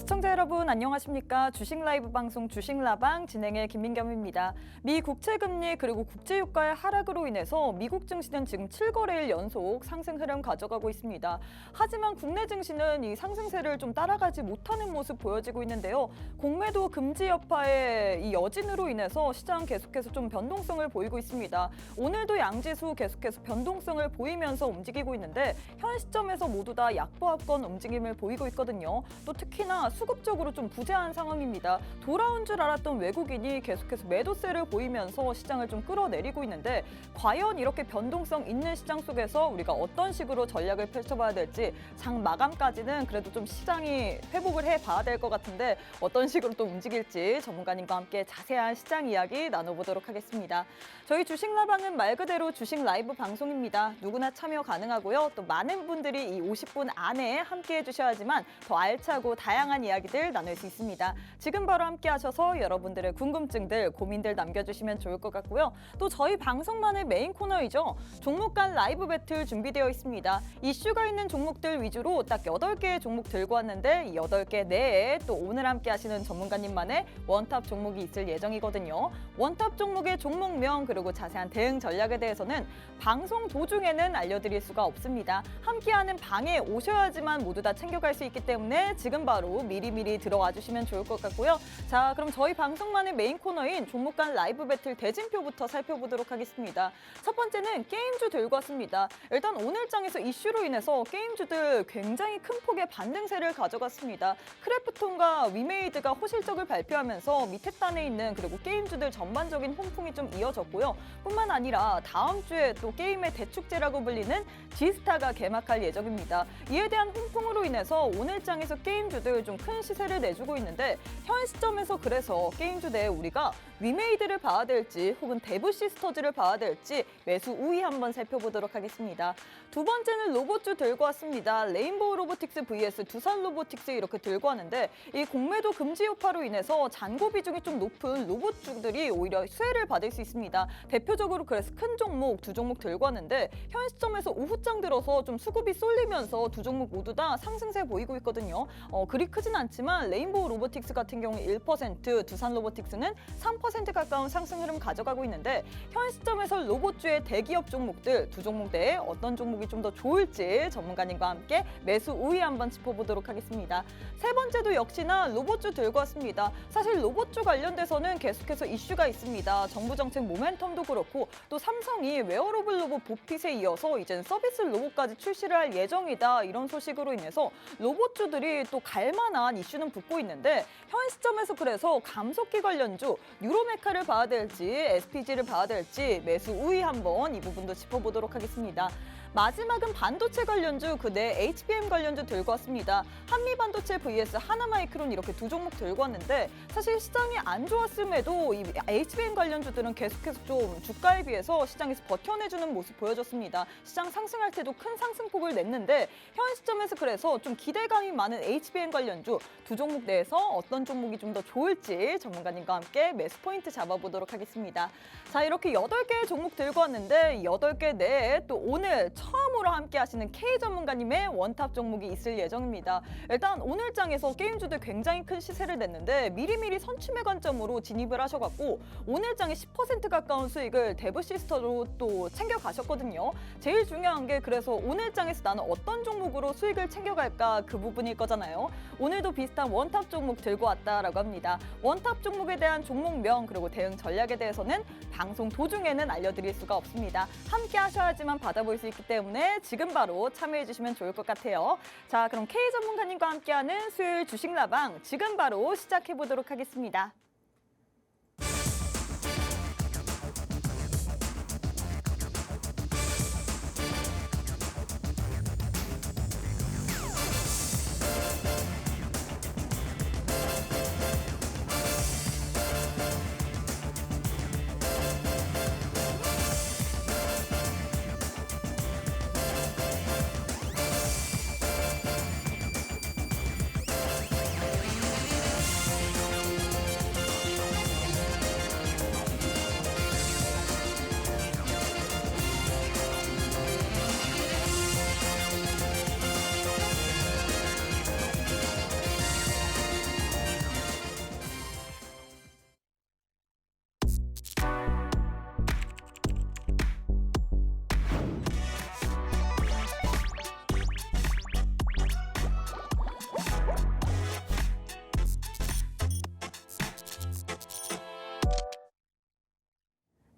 시청자 여러분 안녕하십니까? 주식 라이브 방송 주식라방 진행의 김민겸입니다. 미 국채금리 그리고 국제유가의 하락으로 인해서 미국 증시는 지금 7거래일 연속 상승 흐름 가져가고 있습니다. 하지만 국내 증시는 이 상승세를 좀 따라가지 못하는 모습 보여지고 있는데요. 공매도 금지 여파의 이 여진으로 인해서 시장 계속해서 좀 변동성을 보이고 있습니다. 오늘도 양지수 계속해서 변동성을 보이면서 움직이고 있는데 현 시점에서 모두 다 약보합권 움직임을 보이고 있거든요. 또 특히나 수급적으로 좀 부재한 상황입니다. 돌아온 줄 알았던 외국인이 계속해서 매도세를 보이면서 시장을 좀 끌어내리고 있는데 과연 이렇게 변동성 있는 시장 속에서 우리가 어떤 식으로 전략을 펼쳐봐야 될지 장 마감까지는 그래도 좀 시장이 회복을 해봐야 될 것 같은데 어떤 식으로 또 움직일지 전문가님과 함께 자세한 시장 이야기 나눠보도록 하겠습니다. 저희 주식라방은 말 그대로 주식 라이브 방송입니다. 누구나 참여 가능하고요. 또 많은 분들이 이 50분 안에 함께 해주셔야지만 더 알차고 다양한 이야기들 나눌 수 있습니다. 지금 바로 함께 하셔서 여러분들의 궁금증들, 고민들 남겨주시면 좋을 것 같고요. 또 저희 방송만의 메인 코너이죠. 종목 간 라이브 배틀 준비되어 있습니다. 이슈가 있는 종목들 위주로 딱 8개의 종목 들고 왔는데 이 8개 내에 또 오늘 함께 하시는 전문가님만의 원탑 종목이 있을 예정이거든요. 원탑 종목의 종목명 그리고 자세한 대응 전략에 대해서는 방송 도중에는 알려드릴 수가 없습니다. 함께하는 방에 오셔야지만 모두 다 챙겨갈 수 있기 때문에 지금 바로 미리미리 들어와 주시면 좋을 것 같고요. 자, 그럼 저희 방송만의 메인 코너인 종목 간 라이브 배틀 대진표부터 살펴보도록 하겠습니다. 첫 번째는 게임주 들고 왔습니다. 일단 오늘 장에서 이슈로 인해서 게임주들 굉장히 큰 폭의 반등세를 가져갔습니다. 크래프톤과 위메이드가 호실적을 발표하면서 밑에 단에 있는 그리고 게임주들 전반적인 홍풍이 좀 이어졌고요. 뿐만 아니라 다음 주에 또 게임의 대축제라고 불리는 G스타가 개막할 예정입니다. 이에 대한 홍풍으로 인해서 오늘 장에서 게임주들 좀 큰 시세를 내주고 있는데 현 시점에서 그래서 게임주 내에 우리가 위메이드를 봐야 될지 혹은 데브시스터즈를 봐야 될지 매수 우위 한번 살펴보도록 하겠습니다. 두 번째는 로봇주 들고 왔습니다. 레인보우 로보틱스 vs 두산 로보틱스 이렇게 들고 왔는데 이 공매도 금지 여파로 인해서 잔고 비중이 좀 높은 로봇주들이 오히려 수혜를 받을 수 있습니다. 대표적으로 그래서 큰 종목 두 종목 들고 왔는데 현 시점에서 오후장 들어서 좀 수급이 쏠리면서 두 종목 모두 다 상승세 보이고 있거든요. 그리 크진 않지만 레인보우 로보틱스 같은 경우 1%, 두산 로보틱스는 3% 가까운 상승 흐름 가져가고 있는데 현 시점에서 로봇주의 대기업 종목들 두 종목 내에 어떤 종목이 좀 더 좋을지 전문가님과 함께 매수 우위 한번 짚어보도록 하겠습니다. 세 번째도 역시나 로봇주 들고 왔습니다. 사실 로봇주 관련돼서는 계속해서 이슈가 있습니다. 정부 정책 모멘텀도 그렇고 또 삼성이 웨어러블 로봇 보핏에 이어서 이젠 서비스 로봇까지 출시를 할 예정이다 이런 소식으로 인해서 로봇주들이 또 갈만한 이슈는 붙고 있는데 현 시점에서 그래서 감속기 관련주 유로메카를 봐야 될지 SPG를 봐야 될지 매수 우위 한번 이 부분도 짚어보도록 하겠습니다. 마지막은 반도체 관련주 그 내 HBM 관련주 들고 왔습니다. 한미반도체 vs 하나마이크론 이렇게 두 종목 들고 왔는데 사실 시장이 안 좋았음에도 이 HBM 관련주들은 계속해서 좀 주가에 비해서 시장에서 버텨내주는 모습 보여줬습니다. 시장 상승할 때도 큰 상승폭을 냈는데 현 시점에서 그래서 좀 기대감이 많은 HBM 관련주 두 종목 내에서 어떤 종목이 좀 더 좋을지 전문가님과 함께 매수 포인트 잡아보도록 하겠습니다. 자, 이렇게 8개의 종목 들고 왔는데 8개 내에 또 오늘 처음으로 함께 하시는 K 전문가님의 원탑 종목이 있을 예정입니다. 일단 오늘 장에서 게임주들 굉장히 큰 시세를 냈는데 미리미리 선취매 관점으로 진입을 하셔갖고 오늘 장에 10% 가까운 수익을 데브시스터로 또 챙겨가셨거든요. 제일 중요한 게 그래서 오늘 장에서 나는 어떤 종목으로 수익을 챙겨갈까 그 부분일 거잖아요. 오늘도 비슷한 원탑 종목 들고 왔다라고 합니다. 원탑 종목에 대한 종목명 그리고 대응 전략에 대해서는 방송 도중에는 알려드릴 수가 없습니다. 함께 하셔야지만 받아볼 수 있기 때문에 지금 바로 참여해 주시면 좋을 것 같아요. 자, 그럼 K 전문가님과 함께하는 수요일 주식라방 지금 바로 시작해 보도록 하겠습니다.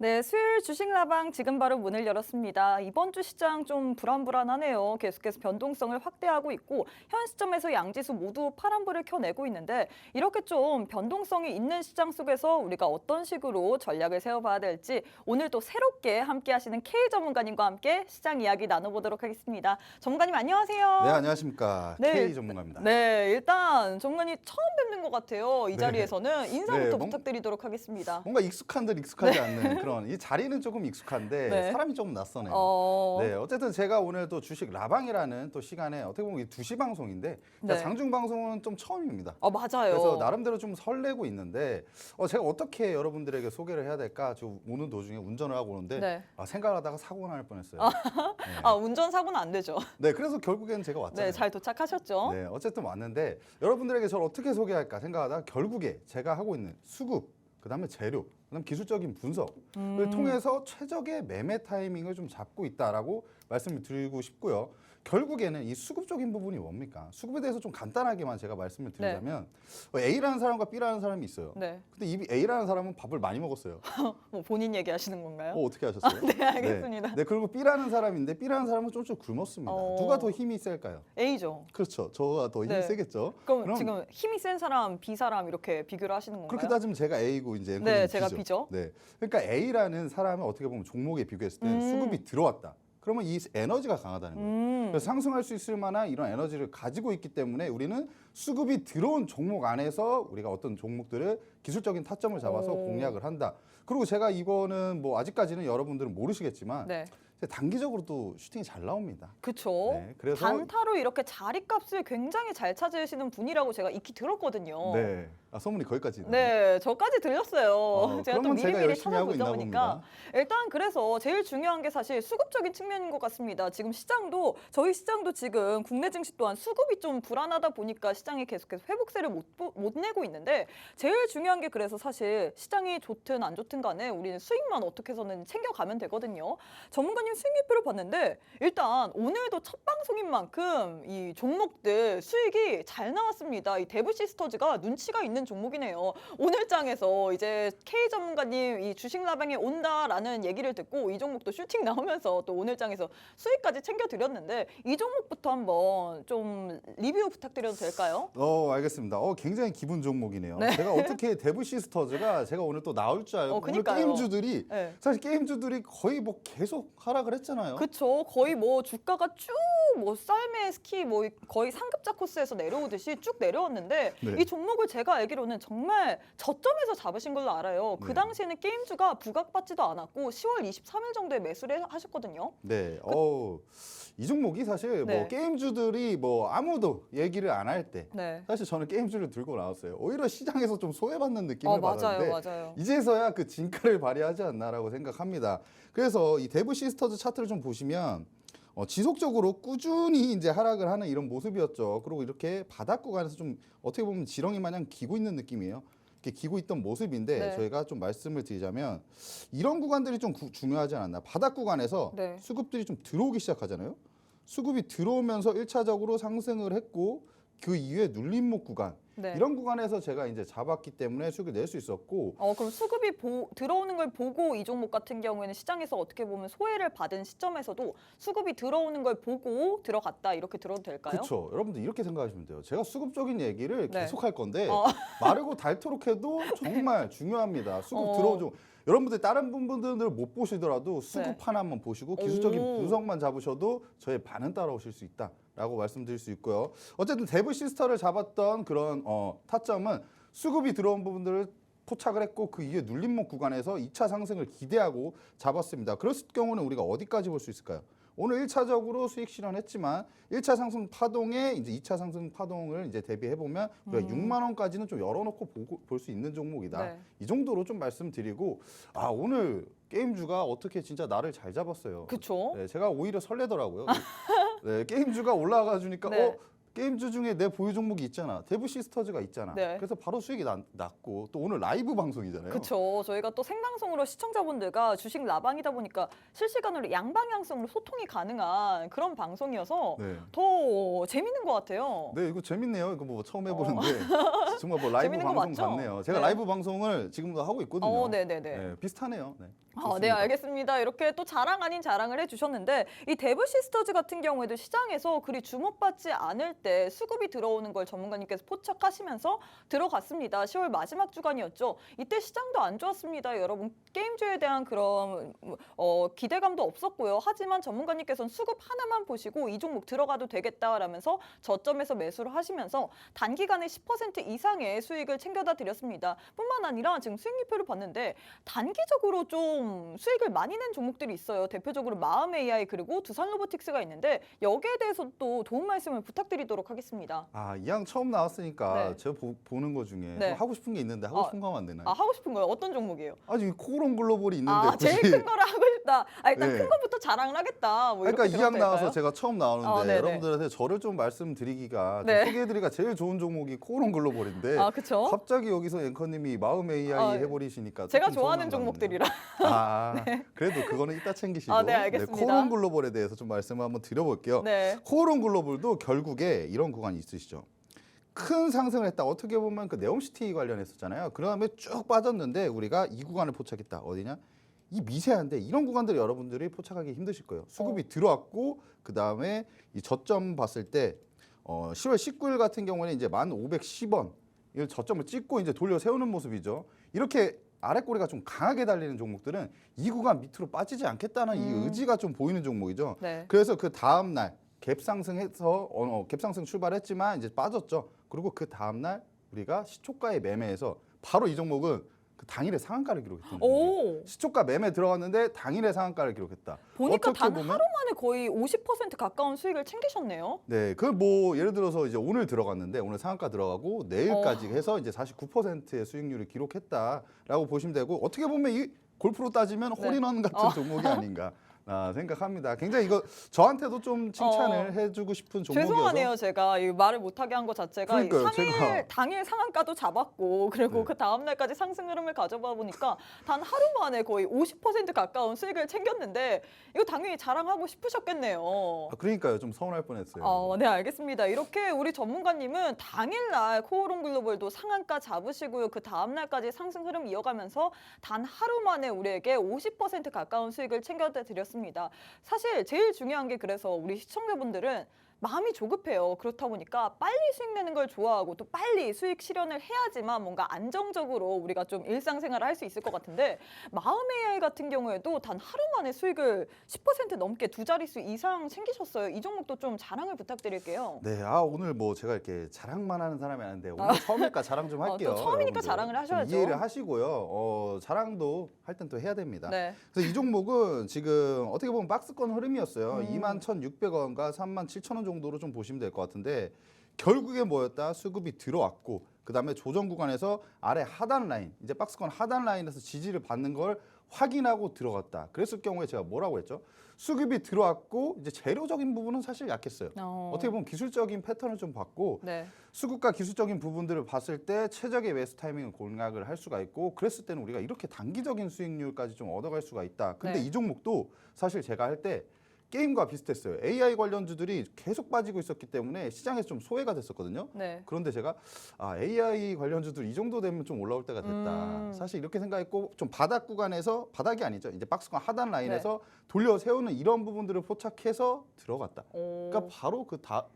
네, 수요일 주식라방 지금 바로 문을 열었습니다. 이번 주 시장 좀 불안불안하네요. 계속해서 변동성을 확대하고 있고 현 시점에서 양지수 모두 파란불을 켜내고 있는데 이렇게 좀 변동성이 있는 시장 속에서 우리가 어떤 식으로 전략을 세워봐야 될지 오늘 또 새롭게 함께 하시는 K 전문가님과 함께 시장 이야기 나눠보도록 하겠습니다. 전문가님 안녕하세요. 네, 안녕하십니까. 네, K 전문가입니다. 네, 일단 전문가님 처음 뵙는 것 같아요. 이 자리에서는 인사부터 네, 부탁드리도록 하겠습니다. 뭔가 익숙한 듯 익숙하지 않는 그런 이 자리는 조금 익숙한데 네. 사람이 조금 낯서네요. 네, 어쨌든 제가 오늘 또 주식 라방이라는 또 시간에 어떻게 보면 2시 방송인데 네. 장중 방송은 좀 처음입니다. 맞아요. 그래서 나름대로 좀 설레고 있는데 제가 어떻게 여러분들에게 소개를 해야 될까? 저 오는 도중에 운전을 하고 오는데 네. 생각을 하다가 사고가 날 뻔했어요. 네. 운전 사고는 안 되죠. 네, 그래서 결국엔 제가 왔잖아요. 네, 잘 도착하셨죠? 네, 어쨌든 왔는데 여러분들에게 저를 어떻게 소개할까 생각하다가 결국에 제가 하고 있는 수급, 그다음에 재료, 그다음 기술적인 분석을 통해서 최적의 매매 타이밍을 좀 잡고 있다라고 말씀을 드리고 싶고요. 결국에는 이 수급적인 부분이 뭡니까? 수급에 대해서 좀 간단하게만 제가 말씀을 드리자면 A라는 사람과 B라는 사람이 있어요. 네. 근데 이 A라는 사람은 밥을 많이 먹었어요. 뭐 본인 얘기하시는 건가요? 어떻게 하셨어요? 네, 알겠습니다. 네, 그리고 B라는 사람인데 B라는 사람은 좀 굶었습니다. 누가 더 힘이 셀까요? A죠. 그렇죠. 저가 더 힘이 네. 세겠죠. 그럼 지금 힘이 센 사람, B 사람 이렇게 비교를 하시는 건가요? 그렇게 따지면 제가 A고 이제 네, 앵커는 제가 B죠. B죠. 네, 그러니까 A라는 사람은 어떻게 보면 종목에 비교했을 때 음. 수급이 들어왔다. 그러면 이 에너지가 강하다는 거예요. 그래서 상승할 수 있을 만한 이런 에너지를 가지고 있기 때문에 우리는 수급이 들어온 종목 안에서 우리가 어떤 종목들을 기술적인 타점을 잡아서 공략을 한다. 그리고 제가 이거는 뭐 아직까지는 여러분들은 모르시겠지만 네. 단기적으로 또 슈팅이 잘 나옵니다. 그쵸. 네, 그래서 단타로 이렇게 자리값을 굉장히 잘 찾으시는 분이라고 제가 익히 들었거든요. 네, 소문이 거기까지. 네, 저까지 들렸어요. 제가 또 그러면 제가 미리미리 열심히 하고 찾아보다 있나 보니까 봅니다. 일단 그래서 제일 중요한 게 사실 수급적인 측면인 것 같습니다. 지금 시장도 저희 시장도 지금 국내 증시 또한 수급이 좀 불안하다 보니까 시장이 계속해서 회복세를 못 내고 있는데 제일 중요한 게 그래서 사실 시장이 좋든 안 좋든 간에 우리는 수익만 어떻게 해서는 챙겨가면 되거든요. 전문가님 수익률표를 봤는데 일단 오늘도 첫 방송인 만큼 이 종목들 수익이 잘 나왔습니다. 이 데브시스터즈가 눈치가 있는 종목이네요. 오늘 장에서 이제 K 전문가님 이 주식 라방에 온다라는 얘기를 듣고 이 종목도 슈팅 나오면서 또 오늘 장에서 수익까지 챙겨드렸는데 이 종목부터 한번 좀 리뷰 부탁드려도 될까요? 알겠습니다. 굉장히 기분 종목이네요. 제가 어떻게 데브시스터즈가 제가 오늘 또 나올 줄 알고 오늘 그러니까요. 게임주들이 네. 사실 게임주들이 거의 뭐 계속 하락을 했잖아요. 그쵸. 거의 뭐 주가가 쭉 뭐 쌀매 스키 뭐 거의 상급자 코스에서 내려오듯이 쭉 내려왔는데 네. 이 종목을 제가 알기로는 정말 저점에서 잡으신 걸로 알아요. 그 네. 당시에는 게임주가 부각받지도 않았고 10월 23일 정도에 매수를 하셨거든요. 네, 이 종목이 사실 네. 뭐 게임주들이 뭐 아무도 얘기를 안 할 때 네. 사실 저는 게임주를 들고 나왔어요. 오히려 시장에서 좀 소외받는 느낌을 맞아요, 받았는데 맞아요. 이제서야 그 진가를 발휘하지 않나라고 생각합니다. 그래서 이 데브시스터즈 차트를 좀 보시면 지속적으로 꾸준히 이제 하락을 하는 이런 모습이었죠. 그리고 이렇게 바닥 구간에서 좀 어떻게 보면 지렁이 마냥 기고 있는 느낌이에요. 이렇게 기고 있던 모습인데 네. 저희가 좀 말씀을 드리자면 이런 구간들이 좀 중요하지 않았나. 바닥 구간에서 네. 수급들이 좀 들어오기 시작하잖아요. 수급이 들어오면서 1차적으로 상승을 했고 그 이후에 눌림목 구간 네. 이런 구간에서 제가 이제 잡았기 때문에 수익을 낼 수 있었고 그럼 수급이 들어오는 걸 보고 이 종목 같은 경우에는 시장에서 어떻게 보면 소외를 받은 시점에서도 수급이 들어오는 걸 보고 들어갔다 이렇게 들어도 될까요? 그렇죠. 여러분들 이렇게 생각하시면 돼요. 제가 수급적인 얘기를 네. 계속 할 건데 마르고 닳도록 해도 정말 중요합니다. 수급 어. 들어오죠. 여러분들 다른 분들을 못 보시더라도 수급 네. 하나만 보시고 기술적인 오. 분석만 잡으셔도 저의 반은 따라오실 수 있다라고 말씀드릴 수 있고요. 어쨌든 데브시스터를 잡았던 그런 타점은 수급이 들어온 부분들을 포착을 했고 그 이후에 눌림목 구간에서 2차 상승을 기대하고 잡았습니다. 그랬을 경우는 우리가 어디까지 볼 수 있을까요? 오늘 1차적으로 수익 실현했지만 1차 상승 파동에 이제 2차 상승 파동을 이제 대비해 보면 우리가 6만 원까지는 좀 열어놓고 볼 수 있는 종목이다. 네. 이 정도로 좀 말씀드리고 오늘 게임주가 어떻게 진짜 나를 잘 잡았어요. 그쵸. 네, 제가 오히려 설레더라고요. 네, 게임주가 올라가 주니까 네. 게임주 중에 내 보유 종목이 있잖아. 데브시스터즈가 있잖아. 네. 그래서 바로 수익이 났고 또 오늘 라이브 방송이잖아요. 그렇죠. 저희가 또 생방송으로 시청자분들과 주식 라방이다 보니까 실시간으로 양방향성으로 소통이 가능한 그런 방송이어서 네. 더 재밌는 것 같아요. 네, 이거 재밌네요. 이거 뭐 처음 해보는데 정말 뭐 라이브 재밌는 거 방송 맞죠? 같네요. 제가 네. 라이브 방송을 지금도 하고 있거든요. 네네네. 네, 비슷하네요. 네. 네, 알겠습니다. 이렇게 또 자랑 아닌 자랑을 해주셨는데 이 데브 시스터즈 같은 경우에도 시장에서 그리 주목받지 않을 때 수급이 들어오는 걸 전문가님께서 포착하시면서 들어갔습니다. 10월 마지막 주간이었죠. 이때 시장도 안 좋았습니다. 여러분 게임주에 대한 그런 기대감도 없었고요. 하지만 전문가님께서는 수급 하나만 보시고 이 종목 들어가도 되겠다라면서 저점에서 매수를 하시면서 단기간에 10% 이상의 수익을 챙겨다 드렸습니다. 뿐만 아니라 지금 수익률표를 봤는데 단기적으로 좀 수익을 많이 낸 종목들이 있어요. 대표적으로 마음 AI 그리고 두산 로보틱스가 있는데 여기에 대해서 또 도움 말씀을 부탁드리도록 하겠습니다. 이왕 처음 나왔으니까 네. 제가 보는 거 중에 네. 하고 싶은 게 있는데 하고 싶은 거 하면 안 되나요? 하고 싶은 거예요? 어떤 종목이에요? 지금 코오롱 글로벌이 있는데 굳이 제일 큰 거를 하고 싶다. 일단 네. 큰 거부터 자랑을 하겠다. 뭐 그러니까 이렇게 이왕 들어도 나와서 될까요? 제가 처음 나오는데 네네. 여러분들한테 저를 좀 말씀드리기가 네. 좀 소개해드리기가 제일 좋은 종목이 코오롱 글로벌인데 그쵸? 갑자기 여기서 앵커님이 마음 AI 네. 해버리시니까 제가 조금 좋아하는 서운한 것 같네요. 종목들이라. 그래도 그거는 이따 챙기시고 네, 알겠습니다. 코오롱 글로벌에 대해서 좀 말씀을 한번 드려볼게요. 네. 코오롱 글로벌도 결국에 이런 구간이 있으시죠. 큰 상승을 했다. 어떻게 보면 그 네옴시티 관련했었잖아요. 그 다음에 쭉 빠졌는데 우리가 이 구간을 포착했다. 어디냐? 이 미세한데 이런 구간들 여러분들이 포착하기 힘드실 거예요. 수급이 들어왔고 그 다음에 이 저점 봤을 때 10월 19일 같은 경우에는 이제 1,510원 이 저점을 찍고 이제 돌려 세우는 모습이죠. 이렇게 아래 꼬리가 좀 강하게 달리는 종목들은 이 구간 밑으로 빠지지 않겠다는 이 의지가 좀 보이는 종목이죠. 네. 그래서 그 다음 날 갭 상승해서 갭 상승 출발했지만 이제 빠졌죠. 그리고 그 다음 날 우리가 시초가에 매매해서 바로 이 종목은 그 당일에 상한가를 기록했던 종목이에요. 시초가 매매 들어갔는데 당일에 상한가를 기록했다. 보니까 어떻게 단 보면 하루 만에 거의 50% 가까운 수익을 챙기셨네요. 네, 그 뭐 예를 들어서 이제 오늘 들어갔는데 오늘 상한가 들어가고 내일까지 해서 이제 49%의 수익률을 기록했다라고 보시면 되고 어떻게 보면 이 골프로 따지면 네. 홀인원 같은 종목이 아닌가 생각합니다. 굉장히 이거 저한테도 좀 칭찬을 해주고 싶은 종목이어서 죄송하네요. 제가 이 말을 못하게 한 거 자체가 이 그러니까요, 당일 상한가도 잡았고 그리고 네. 그 다음 날까지 상승 흐름을 가져봐 보니까 단 하루 만에 거의 50% 가까운 수익을 챙겼는데 이거 당연히 자랑하고 싶으셨겠네요. 그러니까요. 좀 서운할 뻔했어요. 네, 알겠습니다. 이렇게 우리 전문가님은 당일날 코오롱 글로벌도 상한가 잡으시고요. 그 다음 날까지 상승 흐름 이어가면서 단 하루 만에 우리에게 50% 가까운 수익을 챙겨드렸습니다. 사실 제일 중요한 게 그래서 우리 시청자분들은 마음이 조급해요. 그렇다 보니까 빨리 수익 내는 걸 좋아하고 또 빨리 수익 실현을 해야지만 뭔가 안정적으로 우리가 좀 일상생활을 할 수 있을 것 같은데 마음 AI 같은 경우에도 단 하루 만에 수익을 10% 넘게 두 자릿수 이상 챙기셨어요. 이 종목도 좀 자랑을 부탁드릴게요. 네, 오늘 뭐 제가 이렇게 자랑만 하는 사람이 아닌데 오늘 처음이니까 자랑 좀 할게요. 또 처음이니까 여러분들. 자랑을 좀 하셔야죠. 이해를 하시고요. 자랑도 할 땐 또 해야 됩니다. 네. 그래서 이 종목은 지금 어떻게 보면 박스권 흐름이었어요. 21,600원과 37,000원 정도로 좀 보시면 될 것 같은데 결국에 뭐였다? 수급이 들어왔고 그다음에 조정 구간에서 아래 하단 라인, 이제 박스권 하단 라인에서 지지를 받는 걸 확인하고 들어갔다. 그랬을 경우에 제가 뭐라고 했죠? 수급이 들어왔고 이제 재료적인 부분은 사실 약했어요. 어떻게 보면 기술적인 패턴을 좀 봤고 네. 수급과 기술적인 부분들을 봤을 때 최적의 매수 타이밍을 공략을 할 수가 있고 그랬을 때는 우리가 이렇게 단기적인 수익률까지 좀 얻어갈 수가 있다. 근데 네. 이 종목도 사실 제가 할 때 게임과 비슷했어요. AI 관련주들이 계속 빠지고 있었기 때문에 시장에서 좀 소외가 됐었거든요. 네. 그런데 제가 AI 관련주들 이 정도 되면 좀 올라올 때가 됐다. 사실 이렇게 생각했고 좀 바닥 구간에서 바닥이 아니죠. 이제 박스권 하단 라인에서 돌려 세우는 이런 부분들을 포착해서 들어갔다. 그러니까 바로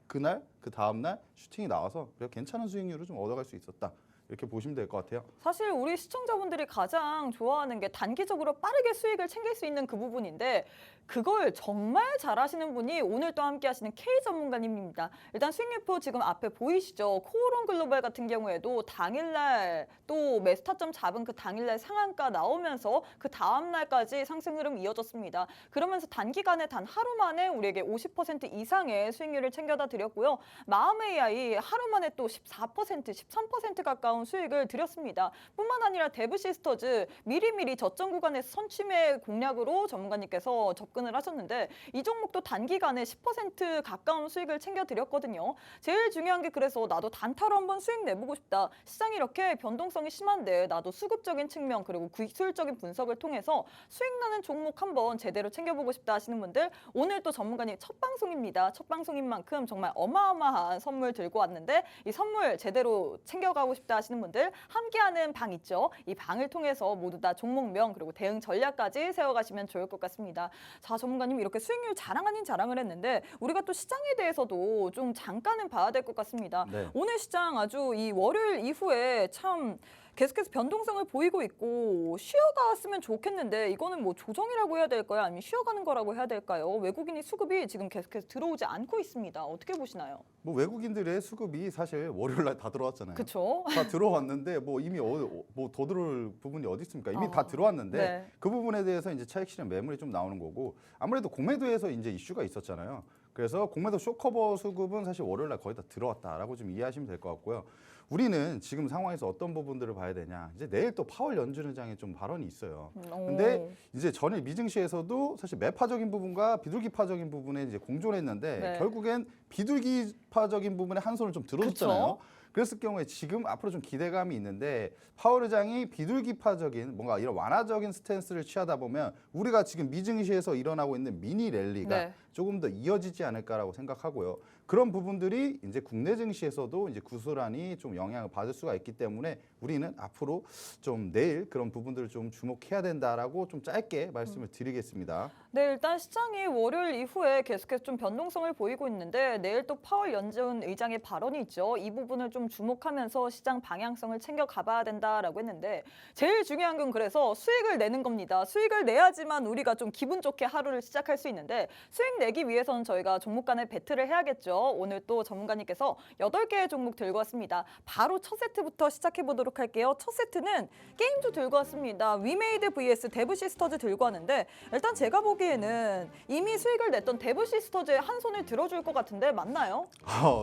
그날 그 다음 날 슈팅이 나와서 그래 괜찮은 수익률을 좀 얻어갈 수 있었다. 이렇게 보시면 될 것 같아요. 사실 우리 시청자분들이 가장 좋아하는 게 단기적으로 빠르게 수익을 챙길 수 있는 그 부분인데 그걸 정말 잘하시는 분이 오늘 또 함께 하시는 K 전문가님입니다. 일단 수익률표 지금 앞에 보이시죠? 코오롱 글로벌 같은 경우에도 당일날 또 매수 타점 잡은 그 당일날 상한가 나오면서 그 다음 날까지 상승 흐름 이어졌습니다. 그러면서 단기간에 단 하루 만에 우리에게 50% 이상의 수익률을 챙겨다 드렸고요. 마음 AI 하루 만에 또 14%, 13% 가까운 수익을 드렸습니다. 뿐만 아니라 데브 시스터즈 미리미리 저점 구간에서 선취매 공략으로 전문가님께서 접근을 하셨는데 이 종목도 단기간에 10% 가까운 수익을 챙겨드렸거든요. 제일 중요한 게 그래서 나도 단타로 한번 수익 내보고 싶다. 시장이 이렇게 변동성이 심한데 나도 수급적인 측면 그리고 기술적인 분석을 통해서 수익 나는 종목 한번 제대로 챙겨보고 싶다 하시는 분들 오늘 또 전문가님 첫 방송입니다. 첫 방송인 만큼 정말 어마어마한 선물 들고 왔는데 이 선물 제대로 챙겨가고 싶다 하시는 하시는 분들 함께하는 방 있죠. 이 방을 통해서 모두 다 종목명 그리고 대응 전략까지 세워가시면 좋을 것 같습니다. 자, 전문가님 이렇게 수익률 자랑 아닌 자랑을 했는데 우리가 또 시장에 대해서도 좀 잠깐은 봐야 될 것 같습니다. 네. 오늘 시장 아주 이 월요일 이후에 참 계속해서 변동성을 보이고 있고 쉬어갔으면 좋겠는데 이거는 뭐 조정이라고 해야 될까요? 아니면 쉬어가는 거라고 해야 될까요? 외국인이 수급이 지금 계속해서 들어오지 않고 있습니다. 어떻게 보시나요? 뭐 외국인들의 수급이 사실 월요일 날 다 들어왔잖아요. 그렇죠. 다 들어왔는데 뭐 이미 뭐 더 들어올 부분이 어디 있습니까? 이미 아, 다 들어왔는데 네. 그 부분에 대해서 이제 차익 실현 매물이 좀 나오는 거고 아무래도 공매도에서 이제 이슈가 있었잖아요. 그래서 공매도 쇼커버 수급은 사실 월요일 날 거의 다 들어왔다라고 좀 이해하시면 될 것 같고요. 우리는 지금 상황에서 어떤 부분들을 봐야 되냐? 이제 내일 또 파월 연준의장의 좀 발언이 있어요. 근데 이제 전일 미증시에서도 사실 매파적인 부분과 비둘기파적인 부분에 이제 공존했는데 네. 결국엔 비둘기파적인 부분에 한 손을 좀 들어줬잖아요. 그랬을 경우에 지금 앞으로 좀 기대감이 있는데 파월 의장이 비둘기파적인 뭔가 이런 완화적인 스탠스를 취하다 보면 우리가 지금 미증시에서 일어나고 있는 미니 랠리가 네. 조금 더 이어지지 않을까라고 생각하고요. 그런 부분들이 이제 국내 증시에서도 이제 구슬하니 좀 영향을 받을 수가 있기 때문에 우리는 앞으로 좀 내일 그런 부분들을 좀 주목해야 된다라고 좀 짧게 말씀을 드리겠습니다. 네, 일단 시장이 월요일 이후에 계속해서 좀 변동성을 보이고 있는데 내일 또 파월 연준 의장의 발언이 있죠. 이 부분을 좀 주목하면서 시장 방향성을 챙겨 가봐야 된다라고 했는데 제일 중요한 건 그래서 수익을 내는 겁니다. 수익을 내야지만 우리가 좀 기분 좋게 하루를 시작할 수 있는데 수익 내기 위해서는 저희가 종목 간의 배틀을 해야겠죠. 오늘 또 전문가님께서 8개의 종목 들고 왔습니다. 바로 첫 세트부터 시작해 보도록 할게요. 첫 세트는 게임주 들고 왔습니다. 위메이드 vs 데브시스터즈 들고 왔는데 일단 제가 보기에는 이미 수익을 냈던 데브시스터즈의 한 손을 들어줄 것 같은데 맞나요?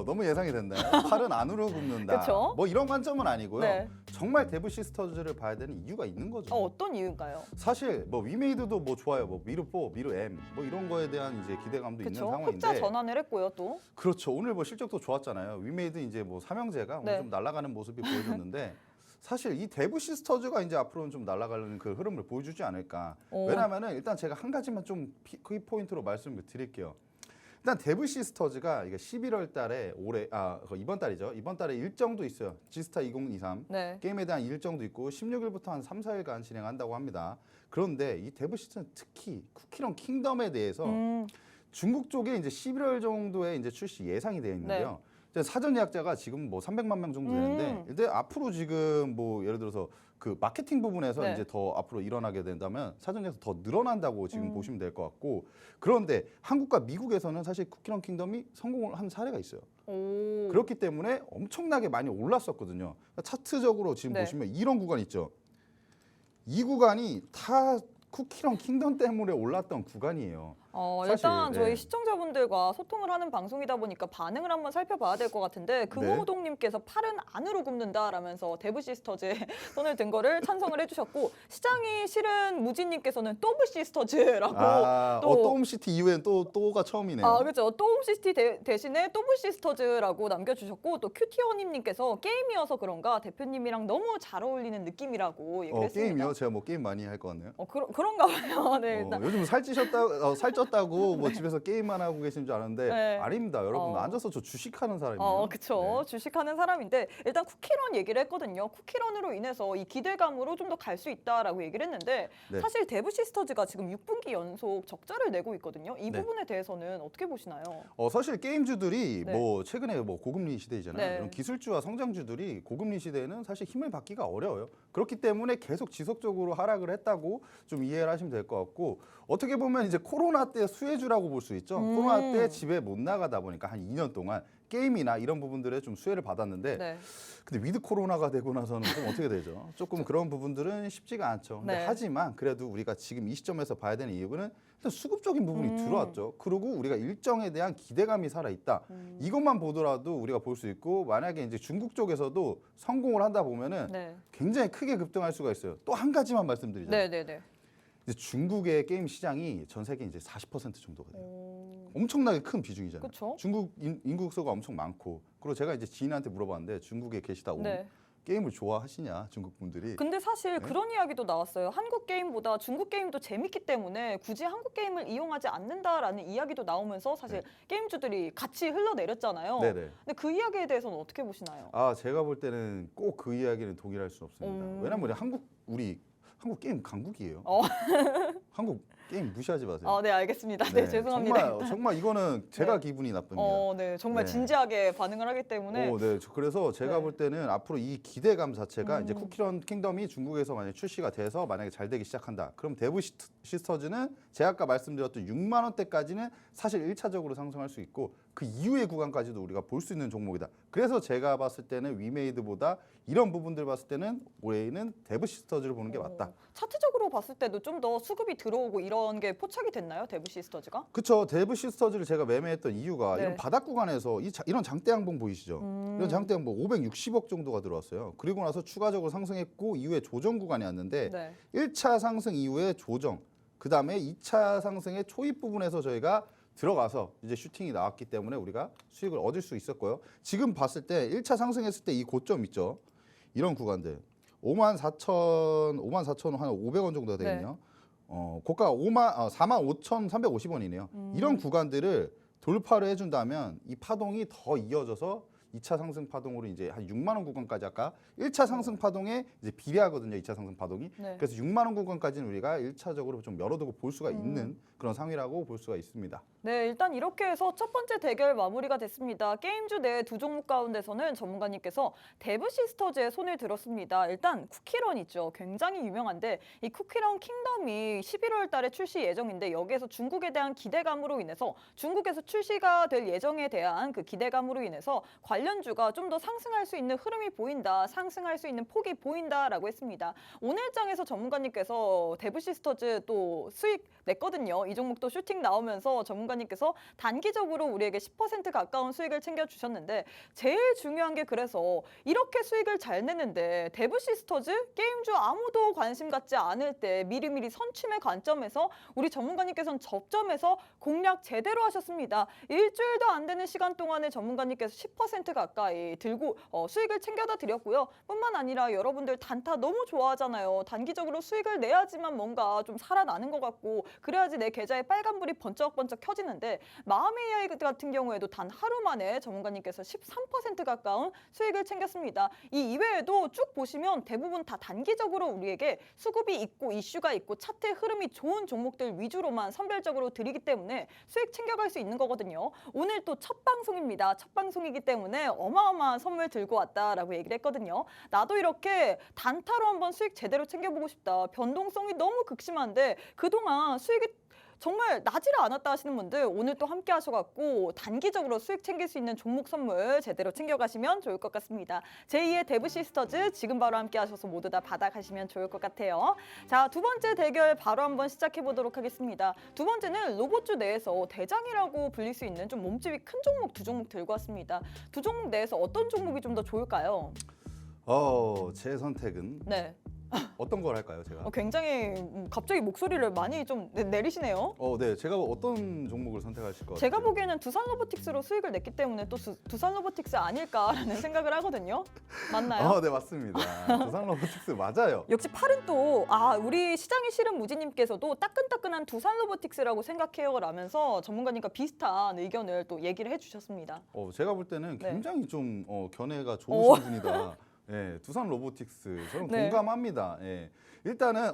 너무 예상이 된다요. 팔은 안으로 굽는다. 그쵸? 뭐 이런 관점은 아니고요. 네. 정말 데브시스터즈를 봐야 되는 이유가 있는 거죠. 어떤 이유인가요? 사실 뭐 위메이드도 뭐 좋아요. 뭐 미르4, 미르M 뭐 이런 거에 대한 이제 기대감도 있는 그렇죠. 상황인데. 흑자 전환을 했고요, 또. 그렇죠. 오늘 뭐 실적도 좋았잖아요. 위메이드 이제 뭐 삼형제가 오늘 네. 좀 날아가는 모습이 보여줬는데 사실 이 데브시스터즈가 이제 앞으로는 좀 날아가는 그 흐름을 보여주지 않을까. 오. 왜냐하면은 일단 제가 한 가지만 좀 키 포인트로 말씀을 드릴게요. 일단 데브시스터즈가 이게 11월 달에 이번 달이죠. 이번 달에 일정도 있어요. 지스타 2023 네. 게임에 대한 일정도 있고 16일부터 한 3, 4일간 진행한다고 합니다. 그런데 이 데브시스터는 특히 쿠키런 킹덤에 대해서 중국 쪽에 이제 11월 정도에 이제 출시 예상이 되어 있는데요. 이제 사전 예약자가 지금 뭐 300만 명 정도 되는데, 근데 앞으로 지금 뭐 예를 들어서 그 마케팅 부분에서 네. 이제 더 앞으로 일어나게 된다면 사전 예약자 더 늘어난다고 지금 보시면 될 것 같고, 그런데 한국과 미국에서는 사실 쿠키런 킹덤이 성공을 한 사례가 있어요. 오. 그렇기 때문에 엄청나게 많이 올랐었거든요. 차트적으로 지금 네. 보시면 이런 구간 있죠. 이 구간이 다 쿠키런 킹덤 때문에 올랐던 구간이에요. 일단 사실, 저희 네. 시청자분들과 소통을 하는 방송이다 보니까 반응을 한번 살펴봐야 될 것 같은데 금호동님께서 팔은 안으로 굽는다라면서 데브시스터즈에 손을 든 거를 찬성을 해주셨고 시장이 싫은 무진님께서는 또브시스터즈라고 또홈시티 이후엔 또가 처음이네요. 그렇죠. 또홈시티 대신에 또브시스터즈라고 남겨주셨고 또 큐티어님께서 게임이어서 그런가 대표님이랑 너무 잘 어울리는 느낌이라고 얘기를 했습니다. 게임이요? 제가 뭐 게임 많이 할 것 같네요. 그런가 봐요. 네, 일단. 요즘 살쪘다고 뭐 집에서 게임만 하고 계신 줄 아는데 네. 아닙니다. 여러분 앉아서 저 주식하는 사람이에요. 그렇죠. 주식하는 사람인데 일단 쿠키런 얘기를 했거든요. 쿠키런으로 인해서 이 기대감으로 좀 더 갈 수 있다라고 얘기를 했는데 네. 사실 데브시스터즈가 지금 6분기 연속 적자를 내고 있거든요. 이 네. 부분에 대해서는 어떻게 보시나요? 사실 게임주들이 네. 뭐 최근에 뭐 고금리 시대이잖아요. 네. 이런 기술주와 성장주들이 고금리 시대에는 사실 힘을 받기가 어려워요. 그렇기 때문에 계속 지속적으로 하락을 했다고 좀 이해를 하시면 될 것 같고 어떻게 보면 이제 코로나 때 수혜주라고 볼 수 있죠. 코로나 때 집에 못 나가다 보니까 한 2년 동안 게임이나 이런 부분들에 좀 수혜를 받았는데 네. 근데 위드 코로나가 되고 나서는 좀 어떻게 되죠? 조금 그런 부분들은 쉽지가 않죠. 근데 네. 하지만 그래도 우리가 지금 이 시점에서 봐야 되는 이유는 일단 수급적인 부분이 들어왔죠. 그리고 우리가 일정에 대한 기대감이 살아있다. 이것만 보더라도 우리가 볼 수 있고 만약에 이제 중국 쪽에서도 성공을 한다 보면은 네. 굉장히 크게 급등할 수가 있어요. 또 한 가지만 말씀드리자면 네. 이제 중국의 게임 시장이 전 세계 이제 40% 정도가 돼요. 엄청나게 큰 비중이잖아요. 그쵸? 중국 인구 수가 엄청 많고 그리고 제가 이제 지인한테 물어봤는데 중국에 계시다 온 네. 게임을 좋아하시냐 중국 분들이. 근데 사실 네? 그런 이야기도 나왔어요. 한국 게임보다 중국 게임도 재밌기 때문에 굳이 한국 게임을 이용하지 않는다라는 이야기도 나오면서 사실 게임주들이 같이 흘러내렸잖아요. 네네. 근데 그 이야기에 대해서는 어떻게 보시나요? 아 제가 볼 때는 꼭 그 이야기는 동일할 수 없습니다. 왜냐면 우리 한국 게임 강국이에요. 한국 게임 무시하지 마세요. 아, 네, 알겠습니다. 네, 죄송합니다. 정말 이거는 제가 네. 기분이 나쁩니다. 네, 정말 네. 진지하게 반응을 하기 때문에. 네. 그래서 제가 네. 볼 때는 앞으로 이 기대감 자체가 이제 쿠키런 킹덤이 중국에서 만약에 출시가 돼서 만약에 잘 되기 시작한다. 그럼 데브 시스터즈는 제가 아까 말씀드렸던 6만 원대까지는 사실 1차적으로 상승할 수 있고 그 이후의 구간까지도 우리가 볼 수 있는 종목이다. 그래서 제가 봤을 때는 위메이드보다 이런 부분들 봤을 때는 올해는 데브 시스터즈를 보는 게 맞다. 차트적으로 봤을 때도 좀 더 수급이 들어오고 이런 게 포착이 됐나요? 데브 시스터즈가? 그렇죠. 데브 시스터즈를 제가 매매했던 이유가 네. 이런 바닥 구간에서 이런 장대 양봉 보이시죠? 이런 장대 양봉 560억 정도가 들어왔어요. 그리고 나서 추가적으로 상승했고 이후에 조정 구간이 왔는데 네. 1차 상승 이후에 조정, 그다음에 2차 상승의 초입 부분에서 저희가 들어가서 이제 슈팅이 나왔기 때문에 우리가 수익을 얻을 수 있었고요. 지금 봤을 때 1차 상승했을 때 이 고점 있죠. 이런 구간들 54,000원 한 500원 정도 되거든요. 고가 45,350원이네요. 이런 구간들을 돌파를 해준다면 이 파동이 더 이어져서 2차 상승 파동으로 이제 한 6만 원 구간까지 아까 1차 상승 파동에 이제 비례하거든요. 2차 상승 파동이. 네. 그래서 6만 원 구간까지는 우리가 1차적으로 좀 열어두고 볼 수가 있는 그런 상위라고 볼 수가 있습니다. 네, 일단 이렇게 해서 첫 번째 대결 마무리가 됐습니다. 게임주 내 두 종목 가운데서는 전문가님께서 데브 시스터즈의 손을 들었습니다. 일단 쿠키런 있죠. 굉장히 유명한데 이 쿠키런 킹덤이 11월 달에 출시 예정인데 여기에서 중국에 대한 기대감으로 인해서 중국에서 출시가 될 예정에 대한 그 기대감으로 인해서 관련주가 좀 더 상승할 수 있는 흐름이 보인다, 상승할 수 있는 폭이 보인다라고 했습니다. 오늘 장에서 전문가님께서 데브 시스터즈 또 수익 냈거든요. 이 종목도 슈팅 나오면서 전문가님께서 단기적으로 우리에게 10% 가까운 수익을 챙겨주셨는데 제일 중요한 게 그래서 이렇게 수익을 잘 내는데 데브 시스터즈 게임주 아무도 관심 갖지 않을 때 미리미리 선취의 관점에서 우리 전문가님께서는 접점에서 공략 제대로 하셨습니다. 일주일도 안 되는 시간 동안에 전문가님께서 10% 가까이 들고 수익을 챙겨다 드렸고요. 뿐만 아니라 여러분들 단타 너무 좋아하잖아요. 단기적으로 수익을 내야지만 뭔가 좀 살아나는 것 같고 그래야지 내 계좌에 빨간불이 번쩍번쩍 켜지는데 마음의 AI 같은 경우에도 단 하루 만에 전문가님께서 13% 가까운 수익을 챙겼습니다. 이 이외에도 쭉 보시면 대부분 다 단기적으로 우리에게 수급이 있고 이슈가 있고 차트의 흐름이 좋은 종목들 위주로만 선별적으로 드리기 때문에 수익 챙겨갈 수 있는 거거든요. 오늘 또 첫 방송입니다. 첫 방송이기 때문에 어마어마한 선물 들고 왔다라고 얘기를 했거든요. 나도 이렇게 단타로 한번 수익 제대로 챙겨보고 싶다. 변동성이 너무 극심한데 그동안 수익이 정말 나지를 않았다 하시는 분들 오늘 또 함께 하셔갖고 단기적으로 수익 챙길 수 있는 종목 선물 제대로 챙겨가시면 좋을 것 같습니다. 제2의 데브 시스터즈 지금 바로 함께 하셔서 모두 다 받아가시면 좋을 것 같아요. 자, 두 번째 대결 바로 한번 시작해 보도록 하겠습니다. 두 번째는 로봇주 내에서 대장이라고 불릴 수 있는 좀 몸집이 큰 종목 두 종목 들고 왔습니다. 두 종목 내에서 어떤 종목이 좀 더 좋을까요? 제 선택은 네. 어떤 걸 할까요, 제가? 굉장히 갑자기 목소리를 많이 좀 내리시네요. 네, 제가 어떤 종목을 선택하실 것 같아요? 제가 보기에는 두산 로보틱스로 수익을 냈기 때문에 또 두산 로보틱스 아닐까라는 생각을 하거든요. 맞나요? 네, 맞습니다. 두산 로보틱스 맞아요. 역시 팔은 또 우리 시장이 싫은 무지님께서도 따끈따끈한 두산 로보틱스라고 생각해요 라면서 전문가님과 비슷한 의견을 또 얘기를 해주셨습니다. 제가 볼 때는 네. 굉장히 좀 견해가 좋으신 분이다. 예, 두산 로보틱스 저는 네. 공감합니다. 예. 일단은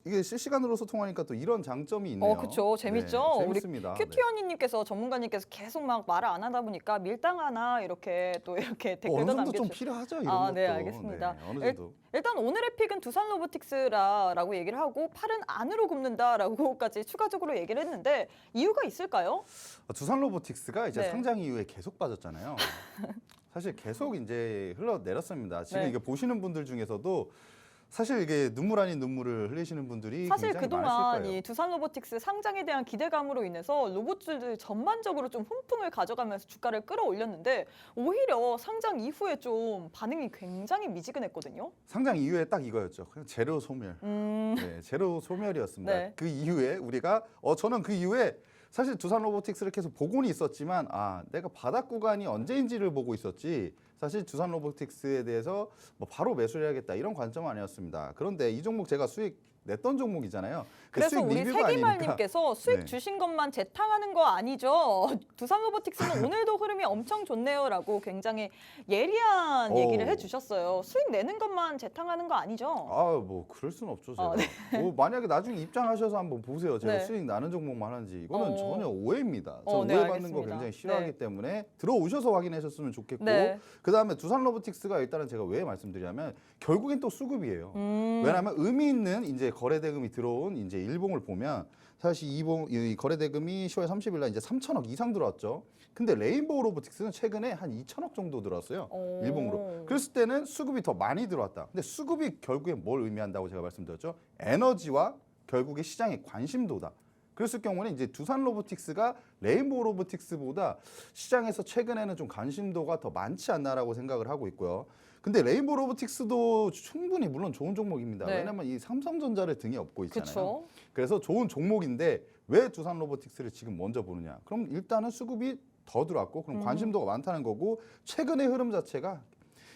이게 실시간으로 소통하니까 또 이런 장점이 있네요. 그렇죠. 재밌죠. 네, 재밌습니다. 우리 큐티언니님께서 전문가님께서 계속 막 말을 안 하다 보니까 밀당하나 이렇게 또 이렇게 어느 댓글도 정도 좀 남겨주셨어요. 필요하죠, 이런 것도. 네, 알겠습니다. 네, 어느 정도. 일단 오늘의 픽은 두산 로보틱스라고 얘기를 하고 팔은 안으로 굽는다라고까지 추가적으로 얘기를 했는데 이유가 있을까요? 두산 로보틱스가 이제 네. 상장 이후에 계속 빠졌잖아요. 사실 계속 이제 흘러내렸습니다. 지금 네. 이게 보시는 분들 중에서도 사실 이게 눈물 아닌 눈물을 흘리시는 분들이 사실 굉장히 그동안 많으실 거예요. 이 두산 로보틱스 상장에 대한 기대감으로 인해서 로봇주들 전반적으로 좀 훈풍을 가져가면서 주가를 끌어올렸는데 오히려 상장 이후에 좀 반응이 굉장히 미지근했거든요. 상장 이후에 딱 이거였죠. 그냥 재료 소멸. 네, 재료 소멸이었습니다. 네. 그 이후에 우리가 저는 그 이후에 사실 두산 로보틱스를 계속 보고는 있었지만 내가 바닥 구간이 언제인지를 보고 있었지 사실 두산 로보틱스에 대해서 뭐 바로 매수를 해야겠다 이런 관점은 아니었습니다. 그런데 이 종목 제가 수익 냈던 종목이잖아요. 그 그래서 수익 우리 리뷰가 아니니까. 세기말님께서 수익 네. 주신 것만 재탕하는 거 아니죠? 두산 로보틱스는 오늘도 흐름이 엄청 좋네요라고 굉장히 예리한 오. 얘기를 해주셨어요. 수익 내는 것만 재탕하는 거 아니죠? 아, 뭐 그럴 순 없죠, 제가. 뭐 만약에 나중에 입장하셔서 한번 보세요. 제가 네. 수익 나는 종목만 하는지. 이거는 전혀 오해입니다. 저 네, 오해받는 거 알겠습니다. 굉장히 싫어하기 네. 때문에 들어오셔서 확인하셨으면 좋겠고 네. 그다음에 두산 로보틱스가 일단은 제가 왜 말씀드리냐면 결국엔 또 수급이에요. 왜냐하면 의미 있는 이제 거래 대금이 들어온 이제 일봉을 보면 사실 이 거래 대금이 10월 30일 날 이제 3천억 이상 들어왔죠. 근데 레인보우 로보틱스는 최근에 한 2천억 정도 들어왔어요. 오. 일봉으로. 그랬을 때는 수급이 더 많이 들어왔다. 근데 수급이 결국에 뭘 의미한다고 제가 말씀드렸죠? 에너지와 결국에 시장의 관심도다. 그랬을 경우는 이제 두산 로보틱스가 레인보우 로보틱스보다 시장에서 최근에는 좀 관심도가 더 많지 않나라고 생각을 하고 있고요. 근데 레인보우 로보틱스도 충분히 물론 좋은 종목입니다. 네. 왜냐하면 이 삼성전자를 등에 업고 있잖아요. 그렇죠. 그래서 좋은 종목인데 왜 두산 로보틱스를 지금 먼저 보느냐? 그럼 일단은 수급이 더 들어왔고 그럼 관심도가 많다는 거고 최근의 흐름 자체가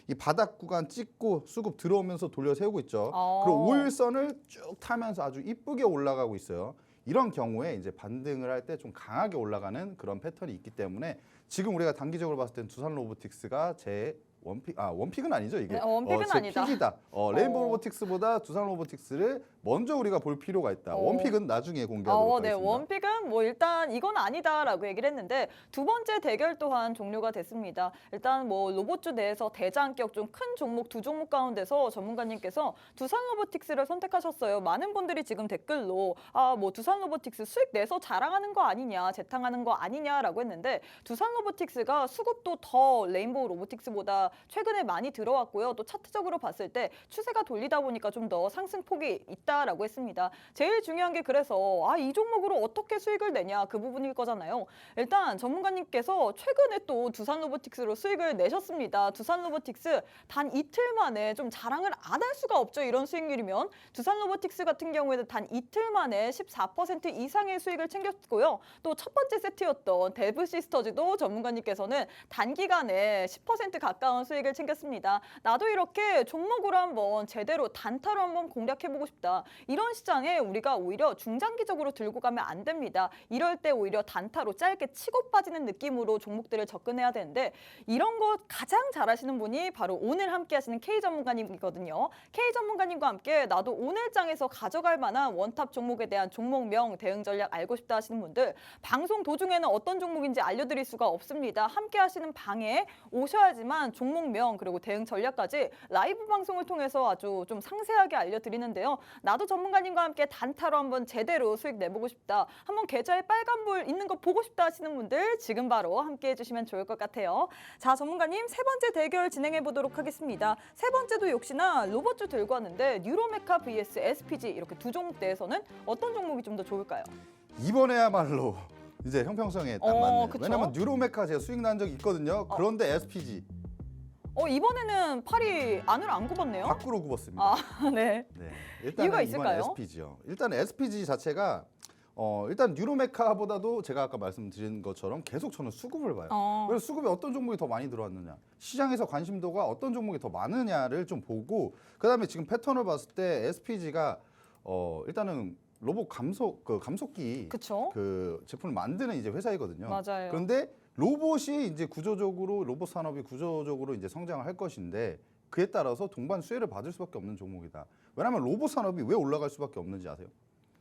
이 바닥 구간 찍고 수급 들어오면서 돌려 세우고 있죠. 그리고 5일선을 쭉 타면서 아주 이쁘게 올라가고 있어요. 이런 경우에 이제 반등을 할 때 좀 강하게 올라가는 그런 패턴이 있기 때문에 지금 우리가 단기적으로 봤을 땐 두산 로보틱스가 제 원픽은 아니죠 이게. 네, 원픽은 제 아니다. 픽이다. 레인보우 로보틱스보다 두산 로보틱스를 먼저 우리가 볼 필요가 있다. 원픽은 나중에 공개하도록 네, 하겠습니다. 원픽은 뭐 일단 이건 아니다라고 얘기를 했는데 두 번째 대결 또한 종료가 됐습니다. 일단 뭐 로봇주 내에서 대장격 좀 큰 종목 두 종목 가운데서 전문가님께서 두산 로보틱스를 선택하셨어요. 많은 분들이 지금 댓글로 뭐 두산 로보틱스 수익 내서 자랑하는 거 아니냐, 재탕하는 거 아니냐라고 했는데 두산 로보틱스가 수급도 더 레인보우 로보틱스보다 최근에 많이 들어왔고요. 또 차트적으로 봤을 때 추세가 돌리다 보니까 좀 더 상승폭이 있다라고 했습니다. 제일 중요한 게 그래서 이 종목으로 어떻게 수익을 내냐 그 부분일 거잖아요. 일단 전문가님께서 최근에 또 두산 로보틱스로 수익을 내셨습니다. 두산 로보틱스 단 이틀 만에 좀 자랑을 안 할 수가 없죠. 이런 수익률이면 두산 로보틱스 같은 경우에는 단 이틀 만에 14% 이상의 수익을 챙겼고요. 또 첫 번째 세트였던 데브 시스터즈도 전문가님께서는 단기간에 10% 가까운 수익을 챙겼습니다. 나도 이렇게 종목으로 한번 제대로 단타로 한번 공략해보고 싶다. 이런 시장에 우리가 오히려 중장기적으로 들고 가면 안 됩니다. 이럴 때 오히려 단타로 짧게 치고 빠지는 느낌으로 종목들을 접근해야 되는데 이런 거 가장 잘하시는 분이 바로 오늘 함께 하시는 K 전문가님이거든요. K 전문가님과 함께 나도 오늘 장에서 가져갈 만한 원탑 종목에 대한 종목명, 대응 전략 알고 싶다 하시는 분들 방송 도중에는 어떤 종목인지 알려드릴 수가 없습니다. 함께 하시는 방에 오셔야지만 종목명 그리고 대응 전략까지 라이브 방송을 통해서 아주 좀 상세하게 알려드리는데요. 나도 전문가님과 함께 단타로 한번 제대로 수익 내보고 싶다. 한번 계좌에 빨간불 있는 거 보고 싶다 하시는 분들 지금 바로 함께 해주시면 좋을 것 같아요. 자, 전문가님 세 번째 대결 진행해 보도록 하겠습니다. 세 번째도 역시나 로봇주 들고 왔는데 뉴로메카 vs SPG 이렇게 두 종목 대에서는 어떤 종목이 좀 더 좋을까요? 이번에야말로 이제 형평성에 딱 맞네요. 그쵸? 왜냐면 뉴로메카 제가 수익 난 적이 있거든요. 그런데 SPG 이번에는 팔이 안으로 안 굽었네요. 밖으로 굽었습니다. 네. 네. 일단은 이유가 이번 있을까요? SPG요. 일단 SPG 자체가 일단 뉴로메카보다도 제가 아까 말씀드린 것처럼 계속 저는 수급을 봐요. 그래서 수급에 어떤 종목이 더 많이 들어왔느냐, 시장에서 관심도가 어떤 종목이 더 많으냐를 좀 보고 그다음에 지금 패턴을 봤을 때 SPG가 일단은 로봇 감속기 그쵸? 그 제품을 만드는 이제 회사이거든요. 맞아요. 그런데 로봇이 이제 구조적으로 로봇 산업이 구조적으로 이제 성장을 할 것인데 그에 따라서 동반 수혜를 받을 수밖에 없는 종목이다. 왜냐하면 로봇 산업이 왜 올라갈 수밖에 없는지 아세요?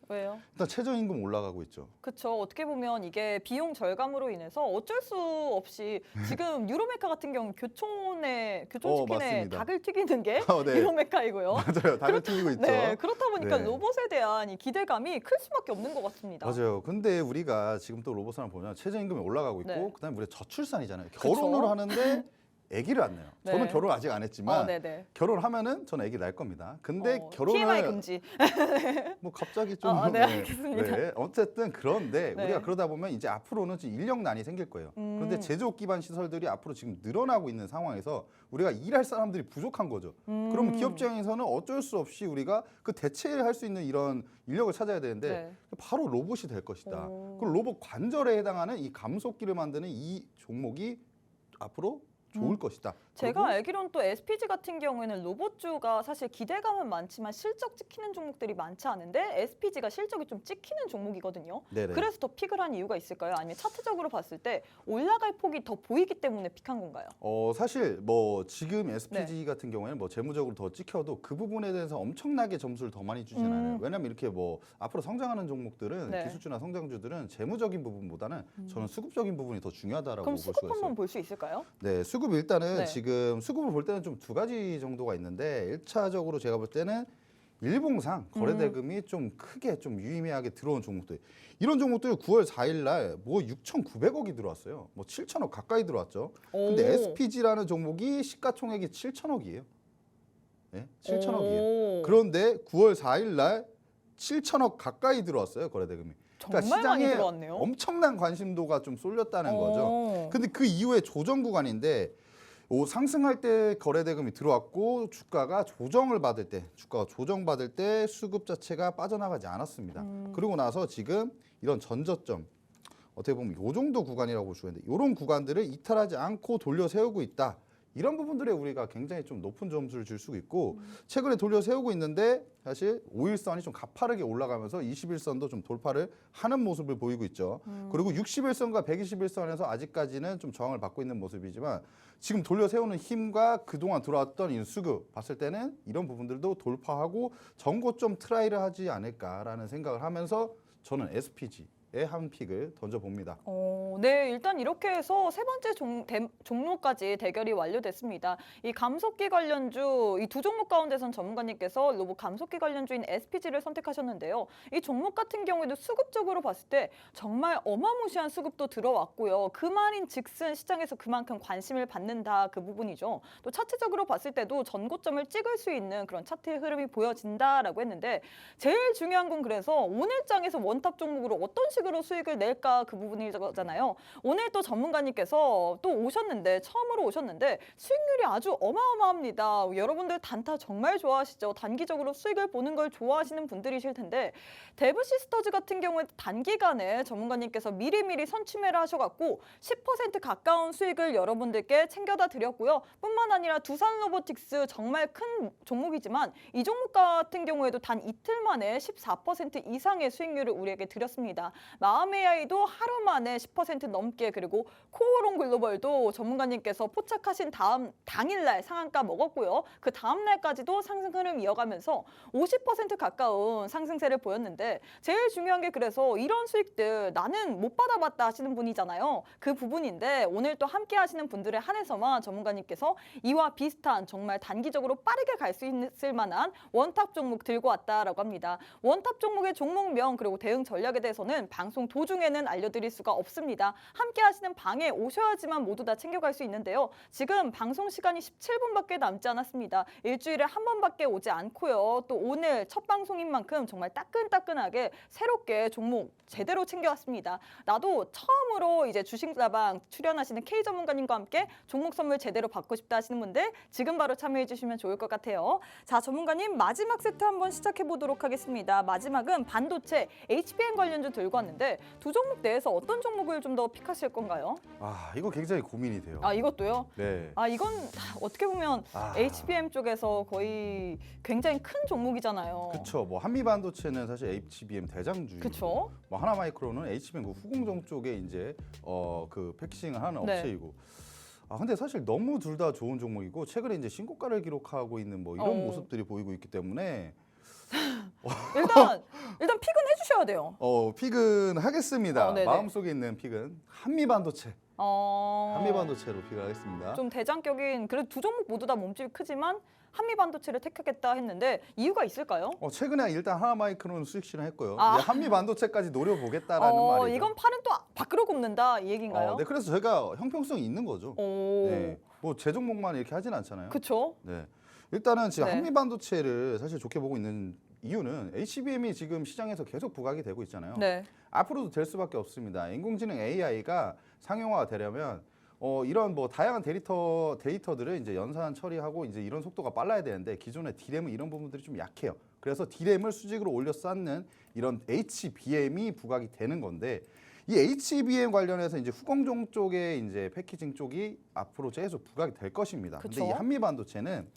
왜요? 일단 최저임금 올라가고 있죠. 그렇죠. 어떻게 보면 이게 비용 절감으로 인해서 어쩔 수 없이 지금 뉴로메카 같은 경우 교촌치킨에 맞습니다. 닭을 튀기는 게 네. 뉴로메카이고요. 맞아요. 닭을 튀기고 있죠. 네, 그렇다 보니까 네. 로봇에 대한 이 기대감이 클 수밖에 없는 것 같습니다. 맞아요. 근데 우리가 지금 또 로봇 산업 보면 최저임금이 올라가고 있고 네. 그다음에 우리가 저출산이잖아요. 그쵸? 결혼을 하는데 아기를 안 낳아요. 네. 저는 결혼 아직 안 했지만 네네. 결혼하면은 저는 아기 낳을 겁니다. 근데 TMI 결혼을 금지. 뭐 갑자기 좀 네, 알겠습니다. 네. 어쨌든 그런데 네. 우리가 그러다 보면 이제 앞으로는 좀 인력난이 생길 거예요. 그런데 제조업 기반 시설들이 앞으로 지금 늘어나고 있는 상황에서 우리가 일할 사람들이 부족한 거죠. 그러면 기업 입장에서는 어쩔 수 없이 우리가 그 대체할 수 있는 이런 인력을 찾아야 되는데 네. 바로 로봇이 될 것이다. 그 로봇 관절에 해당하는 이 감속기를 만드는 이 종목이 앞으로 좋을 것이다. 제가 그리고 알기로는 또 SPG 같은 경우에는 로봇주가 사실 기대감은 많지만 실적 찍히는 종목들이 많지 않은데 SPG가 실적이 좀 찍히는 종목이거든요. 네네. 그래서 더 픽을 한 이유가 있을까요? 아니면 차트적으로 봤을 때 올라갈 폭이 더 보이기 때문에 픽한 건가요? 사실 뭐 지금 SPG 네. 같은 경우에는 뭐 재무적으로 더 찍혀도 그 부분에 대해서 엄청나게 점수를 더 많이 주진 않아요. 왜냐면 이렇게 뭐 앞으로 성장하는 종목들은 네. 기술주나 성장주들은 재무적인 부분보다는 저는 수급적인 부분이 더 중요하다라고 그럼 볼 수가 수급 있어요. 한번 볼 수 있을까요? 네, 수급 일단은 네. 지금 수급을 볼 때는 좀 두 가지 정도가 있는데 1차적으로 제가 볼 때는 일봉상 거래대금이 좀 크게 좀 유의미하게 들어온 종목들. 이런 종목들 9월 4일 날 뭐 6,900억이 들어왔어요. 뭐 7천억 가까이 들어왔죠. 근데 오. SPG라는 종목이 시가총액이 7천억이에요. 네? 7천억이에요. 오. 그런데 9월 4일 날 7천억 가까이 들어왔어요, 거래대금이. 정말 많이 들어왔네요. 엄청난 관심도가 좀 쏠렸다는 거죠. 오. 근데 그 이후에 조정 구간인데 상승할 때 거래대금이 들어왔고 주가가 조정받을 때 수급 자체가 빠져나가지 않았습니다. 그리고 나서 지금 이런 전저점 어떻게 보면 이 정도 구간이라고 볼 수가 있는데 이런 구간들을 이탈하지 않고 돌려 세우고 있다. 이런 부분들에 우리가 굉장히 좀 높은 점수를 줄 수 있고 최근에 돌려 세우고 있는데 사실 5일선이 좀 가파르게 올라가면서 21선도 좀 돌파를 하는 모습을 보이고 있죠. 그리고 61선과 121선에서 아직까지는 좀 저항을 받고 있는 모습이지만 지금 돌려 세우는 힘과 그동안 들어왔던 이 수급 봤을 때는 이런 부분들도 돌파하고 전고점 트라이를 하지 않을까라는 생각을 하면서 저는 SPG의 한 픽을 던져봅니다. 네, 일단 이렇게 해서 세 번째 종목까지 대결이 완료됐습니다. 이 감속기 관련주, 이 두 종목 가운데선 전문가님께서 로봇 감속기 관련주인 SPG를 선택하셨는데요. 이 종목 같은 경우에도 수급적으로 봤을 때 정말 어마무시한 수급도 들어왔고요. 그 말인 즉슨 시장에서 그만큼 관심을 받는다 그 부분이죠. 또 차트적으로 봤을 때도 전고점을 찍을 수 있는 그런 차트의 흐름이 보여진다라고 했는데 제일 중요한 건 그래서 오늘 장에서 원탑 종목으로 어떤 식으로 수익을 낼까 그 부분이잖아요. 오늘 또 전문가님께서 또 처음으로 오셨는데 수익률이 아주 어마어마합니다. 여러분들 단타 정말 좋아하시죠? 단기적으로 수익을 보는 걸 좋아하시는 분들이실 텐데 데브 시스터즈 같은 경우에 단기간에 전문가님께서 미리미리 선취매를 하셔갖고 10% 가까운 수익을 여러분들께 챙겨다 드렸고요. 뿐만 아니라 두산 로보틱스 정말 큰 종목이지만 이 종목 같은 경우에도 단 이틀 만에 14% 이상의 수익률을 우리에게 드렸습니다. 마음 AI도 하루 만에 10% 넘게 그리고 코오롱 글로벌도 전문가님께서 포착하신 당일날 상한가 먹었고요. 그 다음 날까지도 상승 흐름 이어가면서 50% 가까운 상승세를 보였는데 제일 중요한 게 그래서 이런 수익들 나는 못 받아봤다 하시는 분이잖아요. 그 부분인데 오늘 또 함께 하시는 분들에 한해서만 전문가님께서 이와 비슷한 정말 단기적으로 빠르게 갈 수 있을 만한 원탑 종목 들고 왔다라고 합니다. 원탑 종목의 종목명 그리고 대응 전략에 대해서는 방송 도중에는 알려드릴 수가 없습니다. 함께 하시는 방에 오셔야지만 모두 다 챙겨갈 수 있는데요. 지금 방송 시간이 17분밖에 남지 않았습니다. 일주일에 한 번밖에 오지 않고요. 또 오늘 첫 방송인 만큼 정말 따끈따끈하게 새롭게 종목 제대로 챙겨왔습니다. 나도 처음으로 이제 주식라방 출연하시는 K 전문가님과 함께 종목 선물 제대로 받고 싶다 하시는 분들 지금 바로 참여해 주시면 좋을 것 같아요. 자, 전문가님 마지막 세트 한번 시작해 보도록 하겠습니다. 마지막은 반도체 HBM 관련주 들고 왔는데 두 종목 내에서 어떤 종목을 좀 더 픽하실 건가요? 이거 굉장히 고민이 돼요. 이것도요? 네. 이건 어떻게 보면 HBM 쪽에서 거의 굉장히 큰 종목이잖아요. 그렇죠. 뭐 한미반도체는 사실 HBM 대장주이고, 그쵸? 뭐 하나마이크론은 HBM 그 후공정 쪽에 이제 그 패키징을 하는 네. 업체이고. 근데 사실 너무 둘 다 좋은 종목이고 최근에 이제 신고가를 기록하고 있는 뭐 이런 모습들이 보이고 있기 때문에 일단 픽은 해주셔야 돼요. 픽은 하겠습니다. 네네. 마음속에 있는 픽은 한미반도체. 한미반도체로 픽을 하겠습니다. 좀 대장격인 그래도 두 종목 모두 다 몸집이 크지만 한미반도체를 택하겠다 했는데 이유가 있을까요? 최근에 일단 하나마이크론 수익 실현했고요. 이제 한미반도체까지 노려보겠다라는 말이죠. 이건 팔은 또 밖으로 굽는다 이 얘기인가요? 네, 그래서 저희가 형평성이 있는 거죠. 네, 뭐 제 종목만 이렇게 하진 않잖아요. 그렇죠. 네, 일단은 지금 네. 한미반도체를 사실 좋게 보고 있는 이유는 HBM이 지금 시장에서 계속 부각이 되고 있잖아요. 네. 앞으로도 될 수밖에 없습니다. 인공지능 AI가 상용화가 되려면 이런 뭐 다양한 데이터들을 이제 연산 처리하고 이제 이런 속도가 빨라야 되는데 기존의 D램은 이런 부분들이 좀 약해요. 그래서 D램을 수직으로 올려 쌓는 이런 HBM이 부각이 되는 건데 이 HBM 관련해서 이제 후공정 쪽에 이제 패키징 쪽이 앞으로 계속 부각이 될 것입니다. 그쵸. 근데 이 한미 반도체는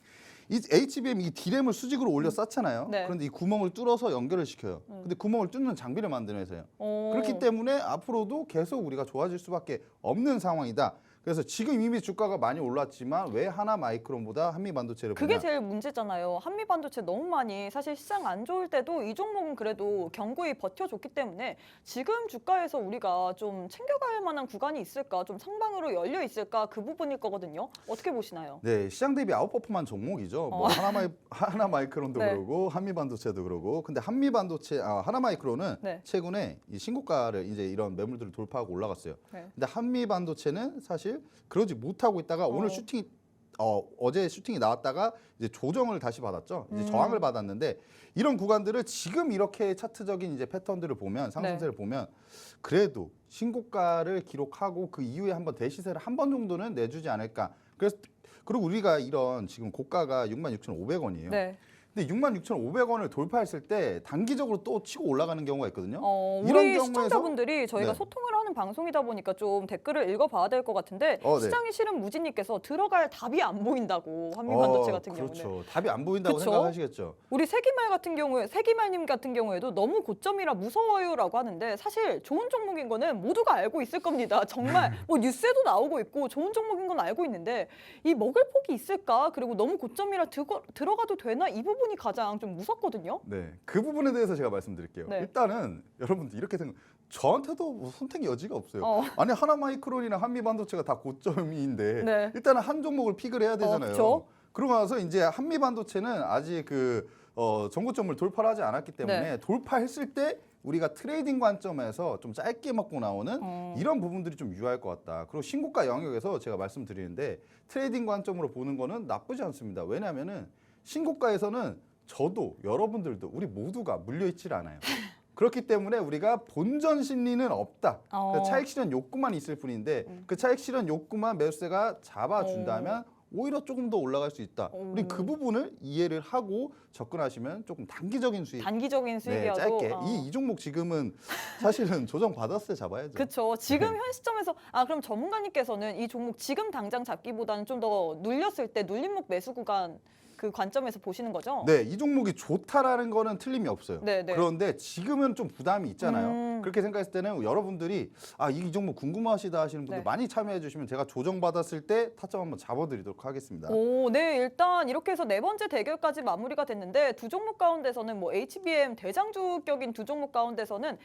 이 HBM 이 D램을 수직으로 올려 쌓잖아요. 네. 그런데 이 구멍을 뚫어서 연결을 시켜요. 근데 구멍을 뚫는 장비를 만드는 회사예요. 그렇기 때문에 앞으로도 계속 우리가 좋아질 수밖에 없는 상황이다. 그래서 지금 이미 주가가 많이 올랐지만 왜 하나 마이크론보다 한미 반도체를 그게 보냐? 제일 문제잖아요. 한미 반도체 너무 많이 사실 시장 안 좋을 때도 이 종목은 그래도 견고히 버텨줬기 때문에 지금 주가에서 우리가 좀 챙겨갈 만한 구간이 있을까, 좀 상방으로 열려 있을까 그 부분일 거거든요. 어떻게 보시나요? 네, 시장 대비 아웃퍼폼한 종목이죠. 뭐 하나 마이크론도 네. 그러고 한미 반도체도 그러고. 근데 한미 반도체 하나 마이크론은 네. 최근에 이 신고가를 이제 이런 매물들을 돌파하고 올라갔어요. 네. 근데 한미 반도체는 사실 그러지 못하고 있다가 오늘 슈팅이 어제 슈팅이 나왔다가 이제 조정을 다시 받았죠. 이제 저항을 받았는데 이런 구간들을 지금 이렇게 차트적인 이제 패턴들을 보면 상승세를 보면 그래도 신고가를 기록하고 그 이후에 한번 대시세를 한 번 정도는 내주지 않을까. 그래서 그리고 우리가 이런 지금 고가가 66,500원이에요. 네. 근데 66,500원을 돌파했을 때 단기적으로 또 치고 올라가는 경우가 있거든요. 우리 시청자분들이 저희가 네. 소통을 하는 방송이다 보니까 좀 댓글을 읽어봐야 될 것 같은데 네. 시장이 싫은 무진님께서 들어갈 답이 안 보인다고 한미 반도체 같은 그렇죠. 경우는. 답이 안 보인다고 그쵸? 생각하시겠죠. 우리 세기말님 같은 경우에도 너무 고점이라 무서워요라고 하는데 사실 좋은 종목인 거는 모두가 알고 있을 겁니다. 정말 뭐 뉴스에도 나오고 있고 좋은 종목인 건 알고 있는데 이 먹을 폭이 있을까? 그리고 너무 고점이라 들어가도 되나? 이 부분이 가장 좀 무섭거든요. 네, 그 부분에 대해서 제가 말씀드릴게요. 네. 일단은 여러분들 이렇게 생각. 저한테도 뭐 선택 여지가 없어요. 아니 하나마이크론이나 한미반도체가 다 고점인데 네. 일단은 한 종목을 픽을 해야 되잖아요. 그쵸? 그러고 나서 이제 한미반도체는 아직 그 전고점을 돌파를 하지 않았기 때문에 네. 돌파했을 때 우리가 트레이딩 관점에서 좀 짧게 먹고 나오는 이런 부분들이 좀 유효할 것 같다. 그리고 신고가 영역에서 제가 말씀드리는데 트레이딩 관점으로 보는 거는 나쁘지 않습니다. 왜냐하면은 신고가에서는 저도 여러분들도 우리 모두가 물려있질 않아요. 그렇기 때문에 우리가 본전 심리는 없다. 그러니까 차익 실현 욕구만 있을 뿐인데 그 차익 실현 욕구만 매수세가 잡아준다면 오히려 조금 더 올라갈 수 있다. 우리 그 부분을 이해를 하고 접근하시면 조금 단기적인 수익. 단기적인 네, 수익이어도 짧게. 이 종목 지금은 사실은 조정 받았을 때 잡아야죠. 그렇죠. 지금 현 시점에서 그럼 전문가님께서는 이 종목 지금 당장 잡기보다는 좀 더 눌렸을 때 눌림목 매수 구간 그 관점에서 보시는 거죠? 네, 이 종목이 좋다라는 거는 틀림이 없어요. 네, 네. 그런데 지금은 좀 부담이 있잖아요. 그렇게 생각했을 때는 여러분들이 이 종목 궁금하시다 하시는 분들 네. 많이 참여해 주시면 제가 조정받았을 때 타점 한번 잡아드리도록 하겠습니다. 네, 일단 이렇게 해서 네 번째 대결까지 마무리가 됐는데 두 종목 가운데서는 뭐 HBM 대장주격인 두 종목 가운데서는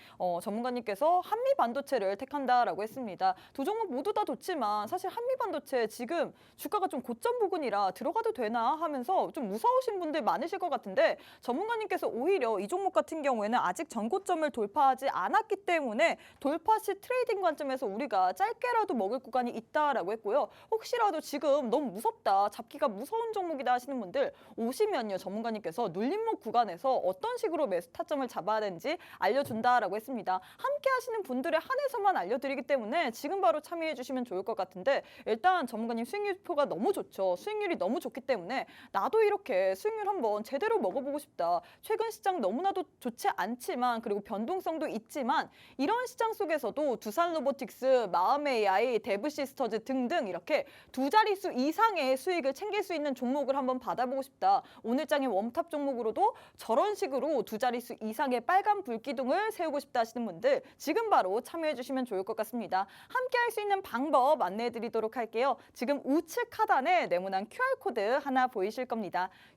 전문가님께서 한미 반도체를 택한다라고 했습니다. 두 종목 모두 다 좋지만 사실 한미 반도체 지금 주가가 좀 고점 부근이라 들어가도 되나 하면서 좀 무서우신 분들 많으실 것 같은데 전문가님께서 오히려 이 종목 같은 경우에는 아직 전고점을 돌파하지 않았기 때문에 돌파 시 트레이딩 관점에서 우리가 짧게라도 먹을 구간이 있다라고 했고요. 혹시라도 지금 너무 무섭다, 잡기가 무서운 종목이다 하시는 분들 오시면요. 전문가님께서 눌림목 구간에서 어떤 식으로 매수 타점을 잡아야 되는지 알려준다라고 했습니다. 함께 하시는 분들에 한해서만 알려드리기 때문에 지금 바로 참여해 주시면 좋을 것 같은데 일단 전문가님 수익률표가 너무 좋죠. 수익률이 너무 좋기 때문에 나도 이렇게 수익률 한번 제대로 먹어보고 싶다. 최근 시장 너무나도 좋지 않지만 그리고 변동성도 있지만 이런 시장 속에서도 두산로보틱스, 마음AI, 데브시스터즈 등등 이렇게 두 자릿수 이상의 수익을 챙길 수 있는 종목을 한번 받아보고 싶다. 오늘장의 웜탑 종목으로도 저런 식으로 두 자릿수 이상의 빨간 불기둥을 세우고 싶다 하시는 분들 지금 바로 참여해 주시면 좋을 것 같습니다. 함께 할 수 있는 방법 안내해 드리도록 할게요. 지금 우측 하단에 네모난 QR코드 하나 보이실 겁니다.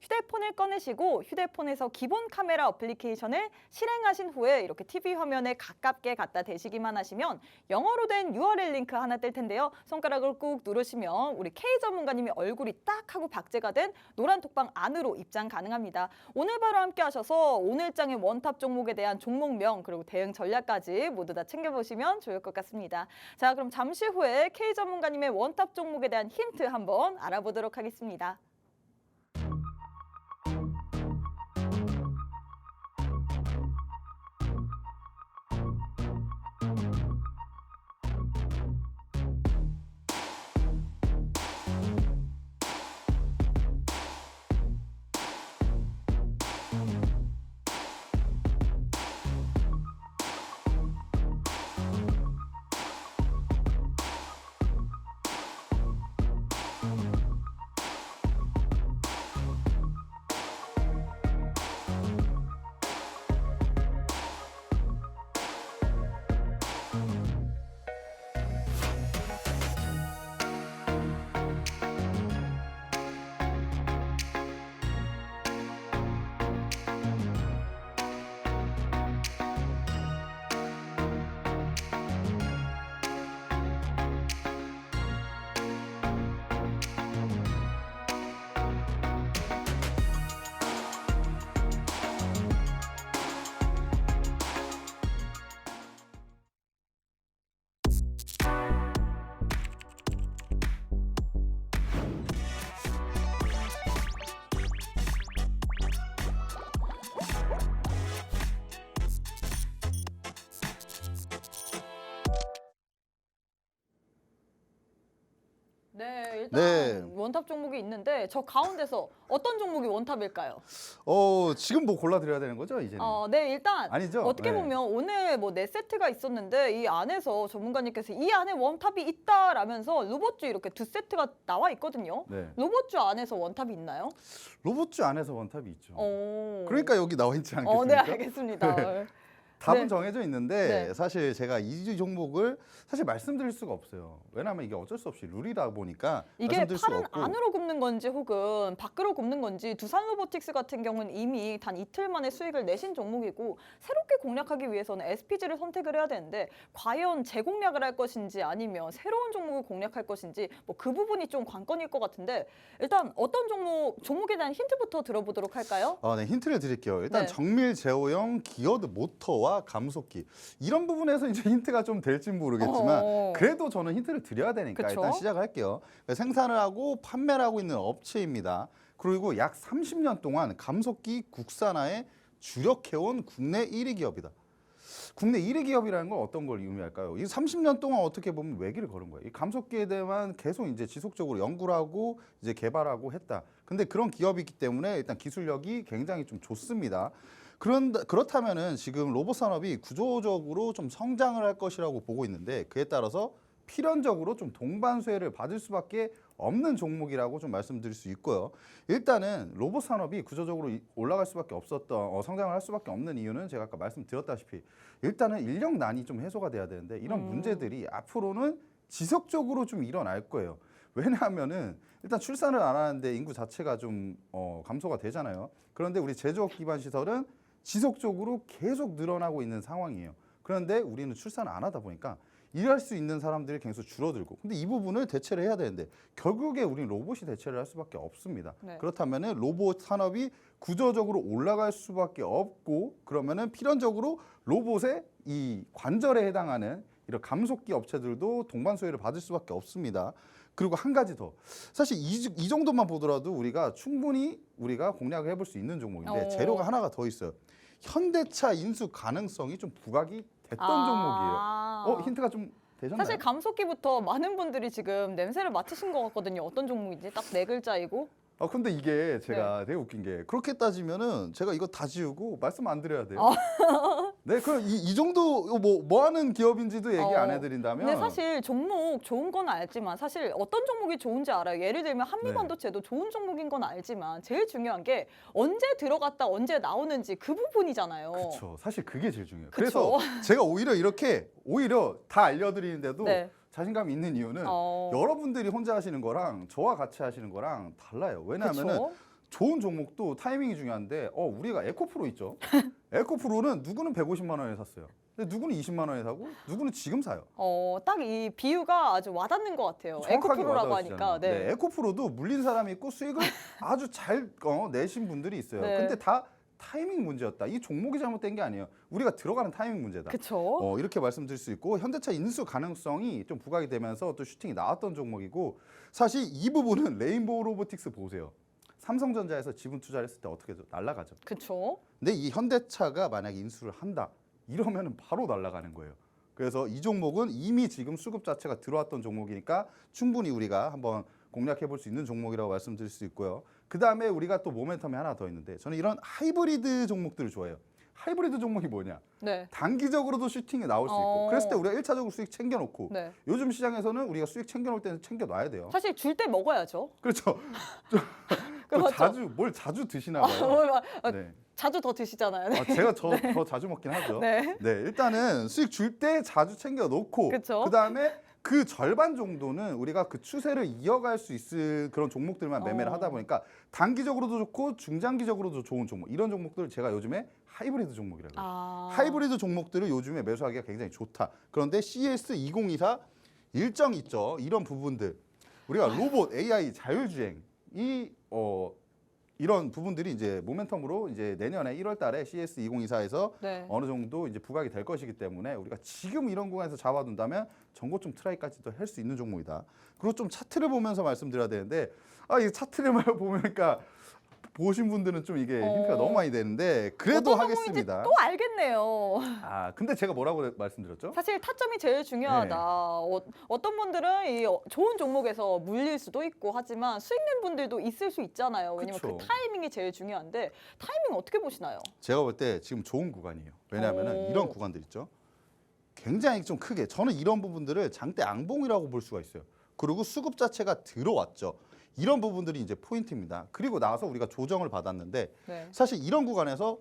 휴대폰을 꺼내시고 휴대폰에서 기본 카메라 어플리케이션을 실행하신 후에 이렇게 TV 화면에 가깝게 갖다 대시기만 하시면 영어로 된 URL 링크 하나 뜰 텐데요. 손가락을 꾹 누르시면 우리 K 전문가님의 얼굴이 딱 하고 박제가 된 노란 톡방 안으로 입장 가능합니다. 오늘 바로 함께 하셔서 오늘장의 원탑 종목에 대한 종목명 그리고 대응 전략까지 모두 다 챙겨보시면 좋을 것 같습니다. 자, 그럼 잠시 후에 K 전문가님의 원탑 종목에 대한 힌트 한번 알아보도록 하겠습니다. 일단 네. 원탑 종목이 있는데 저 가운데서 어떤 종목이 원탑일까요? 지금 뭐 골라드려야 되는 거죠, 이제는? 네, 일단 아니죠? 어떻게 네. 보면 오늘 뭐 네 세트가 있었는데 이 안에서 전문가님께서 이 안에 원탑이 있다라면서 로봇주 이렇게 두 세트가 나와 있거든요. 네. 로봇주 안에서 원탑이 있나요? 로봇주 안에서 원탑이 있죠. 어. 그러니까 여기 나와 있지 않겠습니까? 네, 알겠습니다. 답은 네. 정해져 있는데 네. 사실 제가 이 종목을 사실 말씀드릴 수가 없어요. 왜냐하면 이게 어쩔 수 없이 룰이다 보니까 이게 말씀드릴 수가 팔은 없고. 안으로 굽는 건지 혹은 밖으로 굽는 건지 두산 로보틱스 같은 경우는 이미 단 이틀 만에 수익을 내신 종목이고 새롭게 공략하기 위해서는 SPG를 선택을 해야 되는데 과연 재공략을 할 것인지 아니면 새로운 종목을 공략할 것인지 뭐 그 부분이 좀 관건일 것 같은데 일단 어떤 종목에 대한 힌트부터 들어보도록 할까요? 네, 힌트를 드릴게요. 일단 네. 정밀 제어형 기어드 모터와 감속기 이런 부분에서 이제 힌트가 좀 될지 모르겠지만 그래도 저는 힌트를 드려야 되니까 그쵸? 일단 시작할게요. 생산을 하고 판매를 하고 있는 업체입니다. 그리고 약 30년 동안 감속기 국산화에 주력해온 국내 1위 기업이다. 국내 1위 기업이라는 건 어떤 걸 의미할까요? 이 30년 동안 어떻게 보면 외기를 걸은 거예요. 이 감속기에 대한 계속 이제 지속적으로 연구를 하고 이제 개발하고 했다. 근데 그런 기업이기 때문에 일단 기술력이 굉장히 좀 좋습니다. 그렇다면은 지금 로봇 산업이 구조적으로 좀 성장을 할 것이라고 보고 있는데 그에 따라서 필연적으로 좀 동반수혜를 받을 수밖에 없는 종목이라고 좀 말씀드릴 수 있고요. 일단은 로봇 산업이 구조적으로 올라갈 수밖에 없었던 성장을 할 수밖에 없는 이유는 제가 아까 말씀드렸다시피 일단은 인력난이 좀 해소가 돼야 되는데 이런 문제들이 앞으로는 지속적으로 좀 일어날 거예요. 왜냐하면은 일단 출산을 안 하는데 인구 자체가 좀 감소가 되잖아요. 그런데 우리 제조업 기반 시설은 지속적으로 계속 늘어나고 있는 상황이에요. 그런데 우리는 출산을 안 하다 보니까 일할 수 있는 사람들이 계속 줄어들고 근데 이 부분을 대체를 해야 되는데 결국에 우리는 로봇이 대체를 할 수밖에 없습니다. 네. 그렇다면은 로봇 산업이 구조적으로 올라갈 수밖에 없고 그러면은 필연적으로 로봇의 이 관절에 해당하는 이런 감속기 업체들도 동반수혜를 받을 수밖에 없습니다. 그리고 한 가지 더 사실 이 정도만 보더라도 우리가 충분히 우리가 공략을 해볼 수 있는 종목인데 재료가 하나가 더 있어요. 현대차 인수 가능성이 좀 부각이 됐던 종목이에요. 힌트가 좀 되셨나요? 사실 감속기부터 많은 분들이 지금 냄새를 맡으신 것 같거든요. 어떤 종목인지 딱 네 글자이고. 근데 이게 제가 되게 웃긴 게 그렇게 따지면은 제가 이거 다 지우고 말씀 안 드려야 돼요. 네, 그럼 이 정도 뭐 하는 기업인지도 얘기 안 해드린다면. 근데 사실 종목 좋은 건 알지만 사실 어떤 종목이 좋은지 알아요. 예를 들면 한미반도체도 좋은 종목인 건 알지만 제일 중요한 게 언제 들어갔다 언제 나오는지 그 부분이잖아요. 그렇죠. 사실 그게 제일 중요해요. 그쵸? 그래서 제가 오히려 다 알려드리는데도 네. 자신감이 있는 이유는 여러분들이 혼자 하시는 거랑 저와 같이 하시는 거랑 달라요. 왜냐하면은 그쵸? 좋은 종목도 타이밍이 중요한데 우리가 에코프로 있죠. 에코프로는 누구는 150만 원에 샀어요. 근데 누구는 20만 원에 사고 누구는 지금 사요. 딱 이 비유가 아주 와닿는 것 같아요. 정확하게 에코프로라고 와닿으시잖아요. 하니까. 네. 에코프로도 물린 사람이 있고 수익을 아주 잘 내신 분들이 있어요. 네. 근데 다 타이밍 문제였다. 이 종목이 잘못된 게 아니에요. 우리가 들어가는 타이밍 문제다. 그쵸? 이렇게 말씀드릴 수 있고 현대차 인수 가능성이 좀 부각이 되면서 또 슈팅이 나왔던 종목이고 사실 이 부분은 레인보우 로보틱스 보세요. 삼성전자에서 지분 투자를 했을 때 어떻게 날아가죠. 그쵸? 근데 이 현대차가 만약에 인수를 한다. 이러면은 바로 날아가는 거예요. 그래서 이 종목은 이미 지금 수급 자체가 들어왔던 종목이니까 충분히 우리가 한번 공략해 볼 수 있는 종목이라고 말씀드릴 수 있고요. 그다음에 우리가 또 모멘텀이 하나 더 있는데 저는 이런 하이브리드 종목들을 좋아해요. 하이브리드 종목이 뭐냐? 네. 단기적으로도 슈팅이 나올 수 있고 그랬을 때 우리가 1차적으로 수익 챙겨놓고 네. 요즘 시장에서는 우리가 수익 챙겨놓을 때는 챙겨놔야 돼요. 사실 줄 때 먹어야죠. 그렇죠. 그렇죠. 뭘 자주 드시나 봐요. 네. 자주 더 드시잖아요. 네. 제가 더 자주 먹긴 하죠. 네. 일단은 수익 줄 때 자주 챙겨놓고 그쵸. 그다음에 그 절반 정도는 우리가 그 추세를 이어갈 수 있을 그런 종목들만 매매를 하다 보니까 단기적으로도 좋고 중장기적으로도 좋은 종목 이런 종목들을 제가 요즘에 하이브리드 종목이라고 해요. 하이브리드 종목들을 요즘에 매수하기가 굉장히 좋다. 그런데 CS 2024 일정 있죠. 이런 부분들 우리가 로봇, AI, 자율주행 이런 부분들이 이제 모멘텀으로 이제 내년에 1월달에 CS 2024에서 네. 어느 정도 이제 부각이 될 것이기 때문에 우리가 지금 이런 구간에서 잡아둔다면 전고점 트라이까지도 할 수 있는 종목이다. 그리고 좀 차트를 보면서 말씀드려야 되는데 이 차트를 보니까 보신 분들은 좀 이게 힌트가 너무 많이 되는데 그래도 어떤 종목인지 하겠습니다. 또 알겠네요. 아, 근데 제가 뭐라고 말씀드렸죠? 사실 타점이 제일 중요하다. 네. 어떤 분들은 이 좋은 종목에서 물릴 수도 있고 하지만 수익 낸 분들도 있을 수 있잖아요. 왜냐면 그쵸. 그 타이밍이 제일 중요한데 타이밍 어떻게 보시나요? 제가 볼 때 지금 좋은 구간이에요. 왜냐하면 이런 구간들 있죠. 굉장히 좀 크게 저는 이런 부분들을 장대 앙봉이라고 볼 수가 있어요. 그리고 수급 자체가 들어왔죠. 이런 부분들이 이제 포인트입니다. 그리고 나서 우리가 조정을 받았는데 네. 사실 이런 구간에서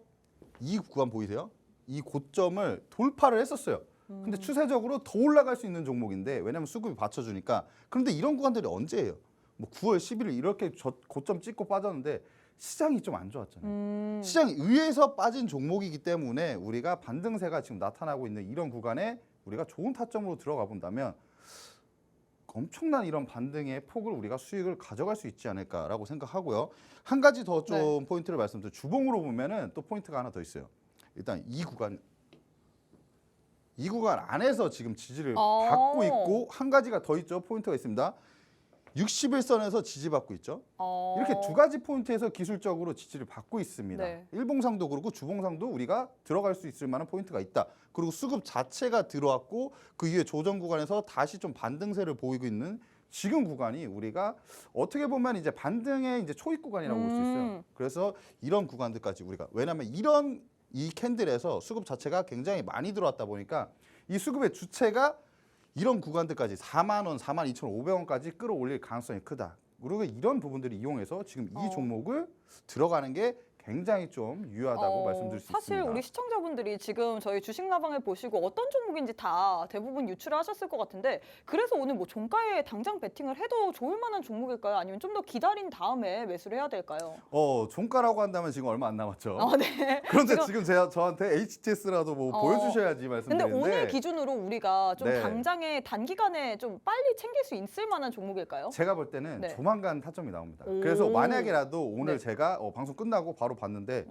이 구간 보이세요? 이 고점을 돌파를 했었어요. 근데 추세적으로 더 올라갈 수 있는 종목인데 왜냐하면 수급이 받쳐주니까. 그런데 이런 구간들이 언제예요? 뭐 9월 11일 이렇게 고점 찍고 빠졌는데 시장이 좀 안 좋았잖아요. 시장이 의해서 빠진 종목이기 때문에 우리가 반등세가 지금 나타나고 있는 이런 구간에 우리가 좋은 타점으로 들어가 본다면 엄청난 이런 반등의 폭을 우리가 수익을 가져갈 수 있지 않을까라고 생각하고요. 한 가지 더 좀 포인트를 말씀드려 주봉으로 보면은 또 포인트가 하나 더 있어요. 일단 이 구간 안에서 지금 지지를 받고 있고 한 가지가 더 있죠. 포인트가 있습니다. 61선에서 지지받고 있죠. 이렇게 두 가지 포인트에서 기술적으로 지지를 받고 있습니다. 네. 일봉상도 그렇고 주봉상도 우리가 들어갈 수 있을 만한 포인트가 있다. 그리고 수급 자체가 들어왔고 그 이후에 조정 구간에서 다시 좀 반등세를 보이고 있는 지금 구간이 우리가 어떻게 보면 이제 반등의 이제 초입 구간이라고 볼 수 있어요. 그래서 이런 구간들까지 우리가 왜냐하면 이런 이 캔들에서 수급 자체가 굉장히 많이 들어왔다 보니까 이 수급의 주체가 이런 구간들까지 4만 원, 42,500원까지 끌어올릴 가능성이 크다. 그리고 이런 부분들을 이용해서 지금 이 종목을 들어가는 게 굉장히 좀 유효하다고 말씀드릴 수 사실 있습니다. 우리 시청자분들이 지금 저희 주식라방을 보시고 어떤 종목인지 다 대부분 유출을 하셨을 것 같은데 그래서 오늘 뭐 종가에 당장 베팅을 해도 좋을 만한 종목일까요? 아니면 좀 더 기다린 다음에 매수를 해야 될까요? 종가라고 한다면 지금 얼마 안 남았죠. 네. 그런데 지금 저한테 HTS라도 뭐 보여주셔야지 근데 말씀드리는데. 오늘 기준으로 우리가 좀 네. 당장에 단기간에 좀 빨리 챙길 수 있을 만한 종목일까요? 제가 볼 때는 네. 조만간 타점이 나옵니다. 오. 그래서 만약에라도 오늘 네. 제가 방송 끝나고 바로 봤는데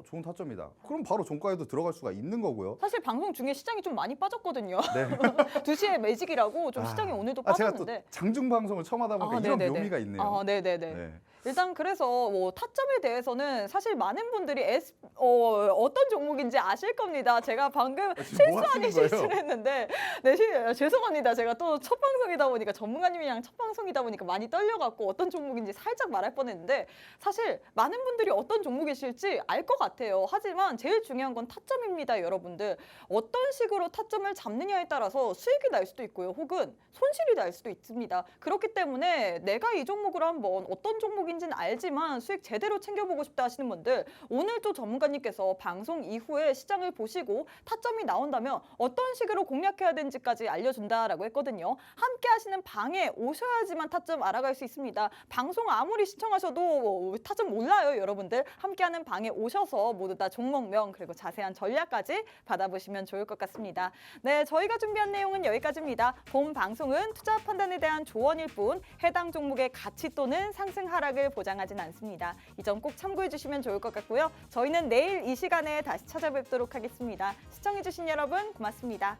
좋은 타점이다. 그럼 바로 종가에도 들어갈 수가 있는 거고요. 사실 방송 중에 시장이 좀 많이 빠졌거든요. 네. 2시에 매직이라고 좀 시장이 오늘도 제가 또 빠졌는데. 장중 방송을 처음 하다 보니까 이런 네네네. 묘미가 있네요. 네네네. 네. 일단 그래서 뭐 타점에 대해서는 사실 많은 분들이 어떤 종목인지 아실 겁니다. 제가 방금 지금 뭐 실수 아닌 하시는 거예요? 실수를 했는데 죄송합니다. 제가 또 첫 방송이다 보니까 전문가님이랑 첫 방송이다 보니까 많이 떨려갖고 어떤 종목인지 살짝 말할 뻔했는데 사실 많은 분들이 어떤 종목이실지 알 것 같아요. 하지만 제일 중요한 건 타점입니다, 여러분들. 어떤 식으로 타점을 잡느냐에 따라서 수익이 날 수도 있고요. 혹은 손실이 날 수도 있습니다. 그렇기 때문에 내가 이 종목을 한번 어떤 종목인지는 알지만 수익 제대로 챙겨보고 싶다 하시는 분들 오늘 또 전문가님께서 방송 이후에 시장을 보시고 타점이 나온다면 어떤 식으로 공략해야 되는지까지 알려준다라고 했거든요. 함께 하시는 방에 오셔야지만 타점 알아갈 수 있습니다. 방송 아무리 시청하셔도 타점 몰라요, 여러분들. 함께하는 방에 오셔서 모두 다 종목명 그리고 자세한 전략까지 받아보시면 좋을 것 같습니다. 네, 저희가 준비한 내용은 여기까지입니다. 본 방송은 투자 판단에 대한 조언일 뿐 해당 종목의 가치 또는 상승 하락을 보장하진 않습니다. 이 점 꼭 참고해 주시면 좋을 것 같고요. 저희는 내일 이 시간에 다시 찾아뵙도록 하겠습니다. 시청해 주신 여러분 고맙습니다.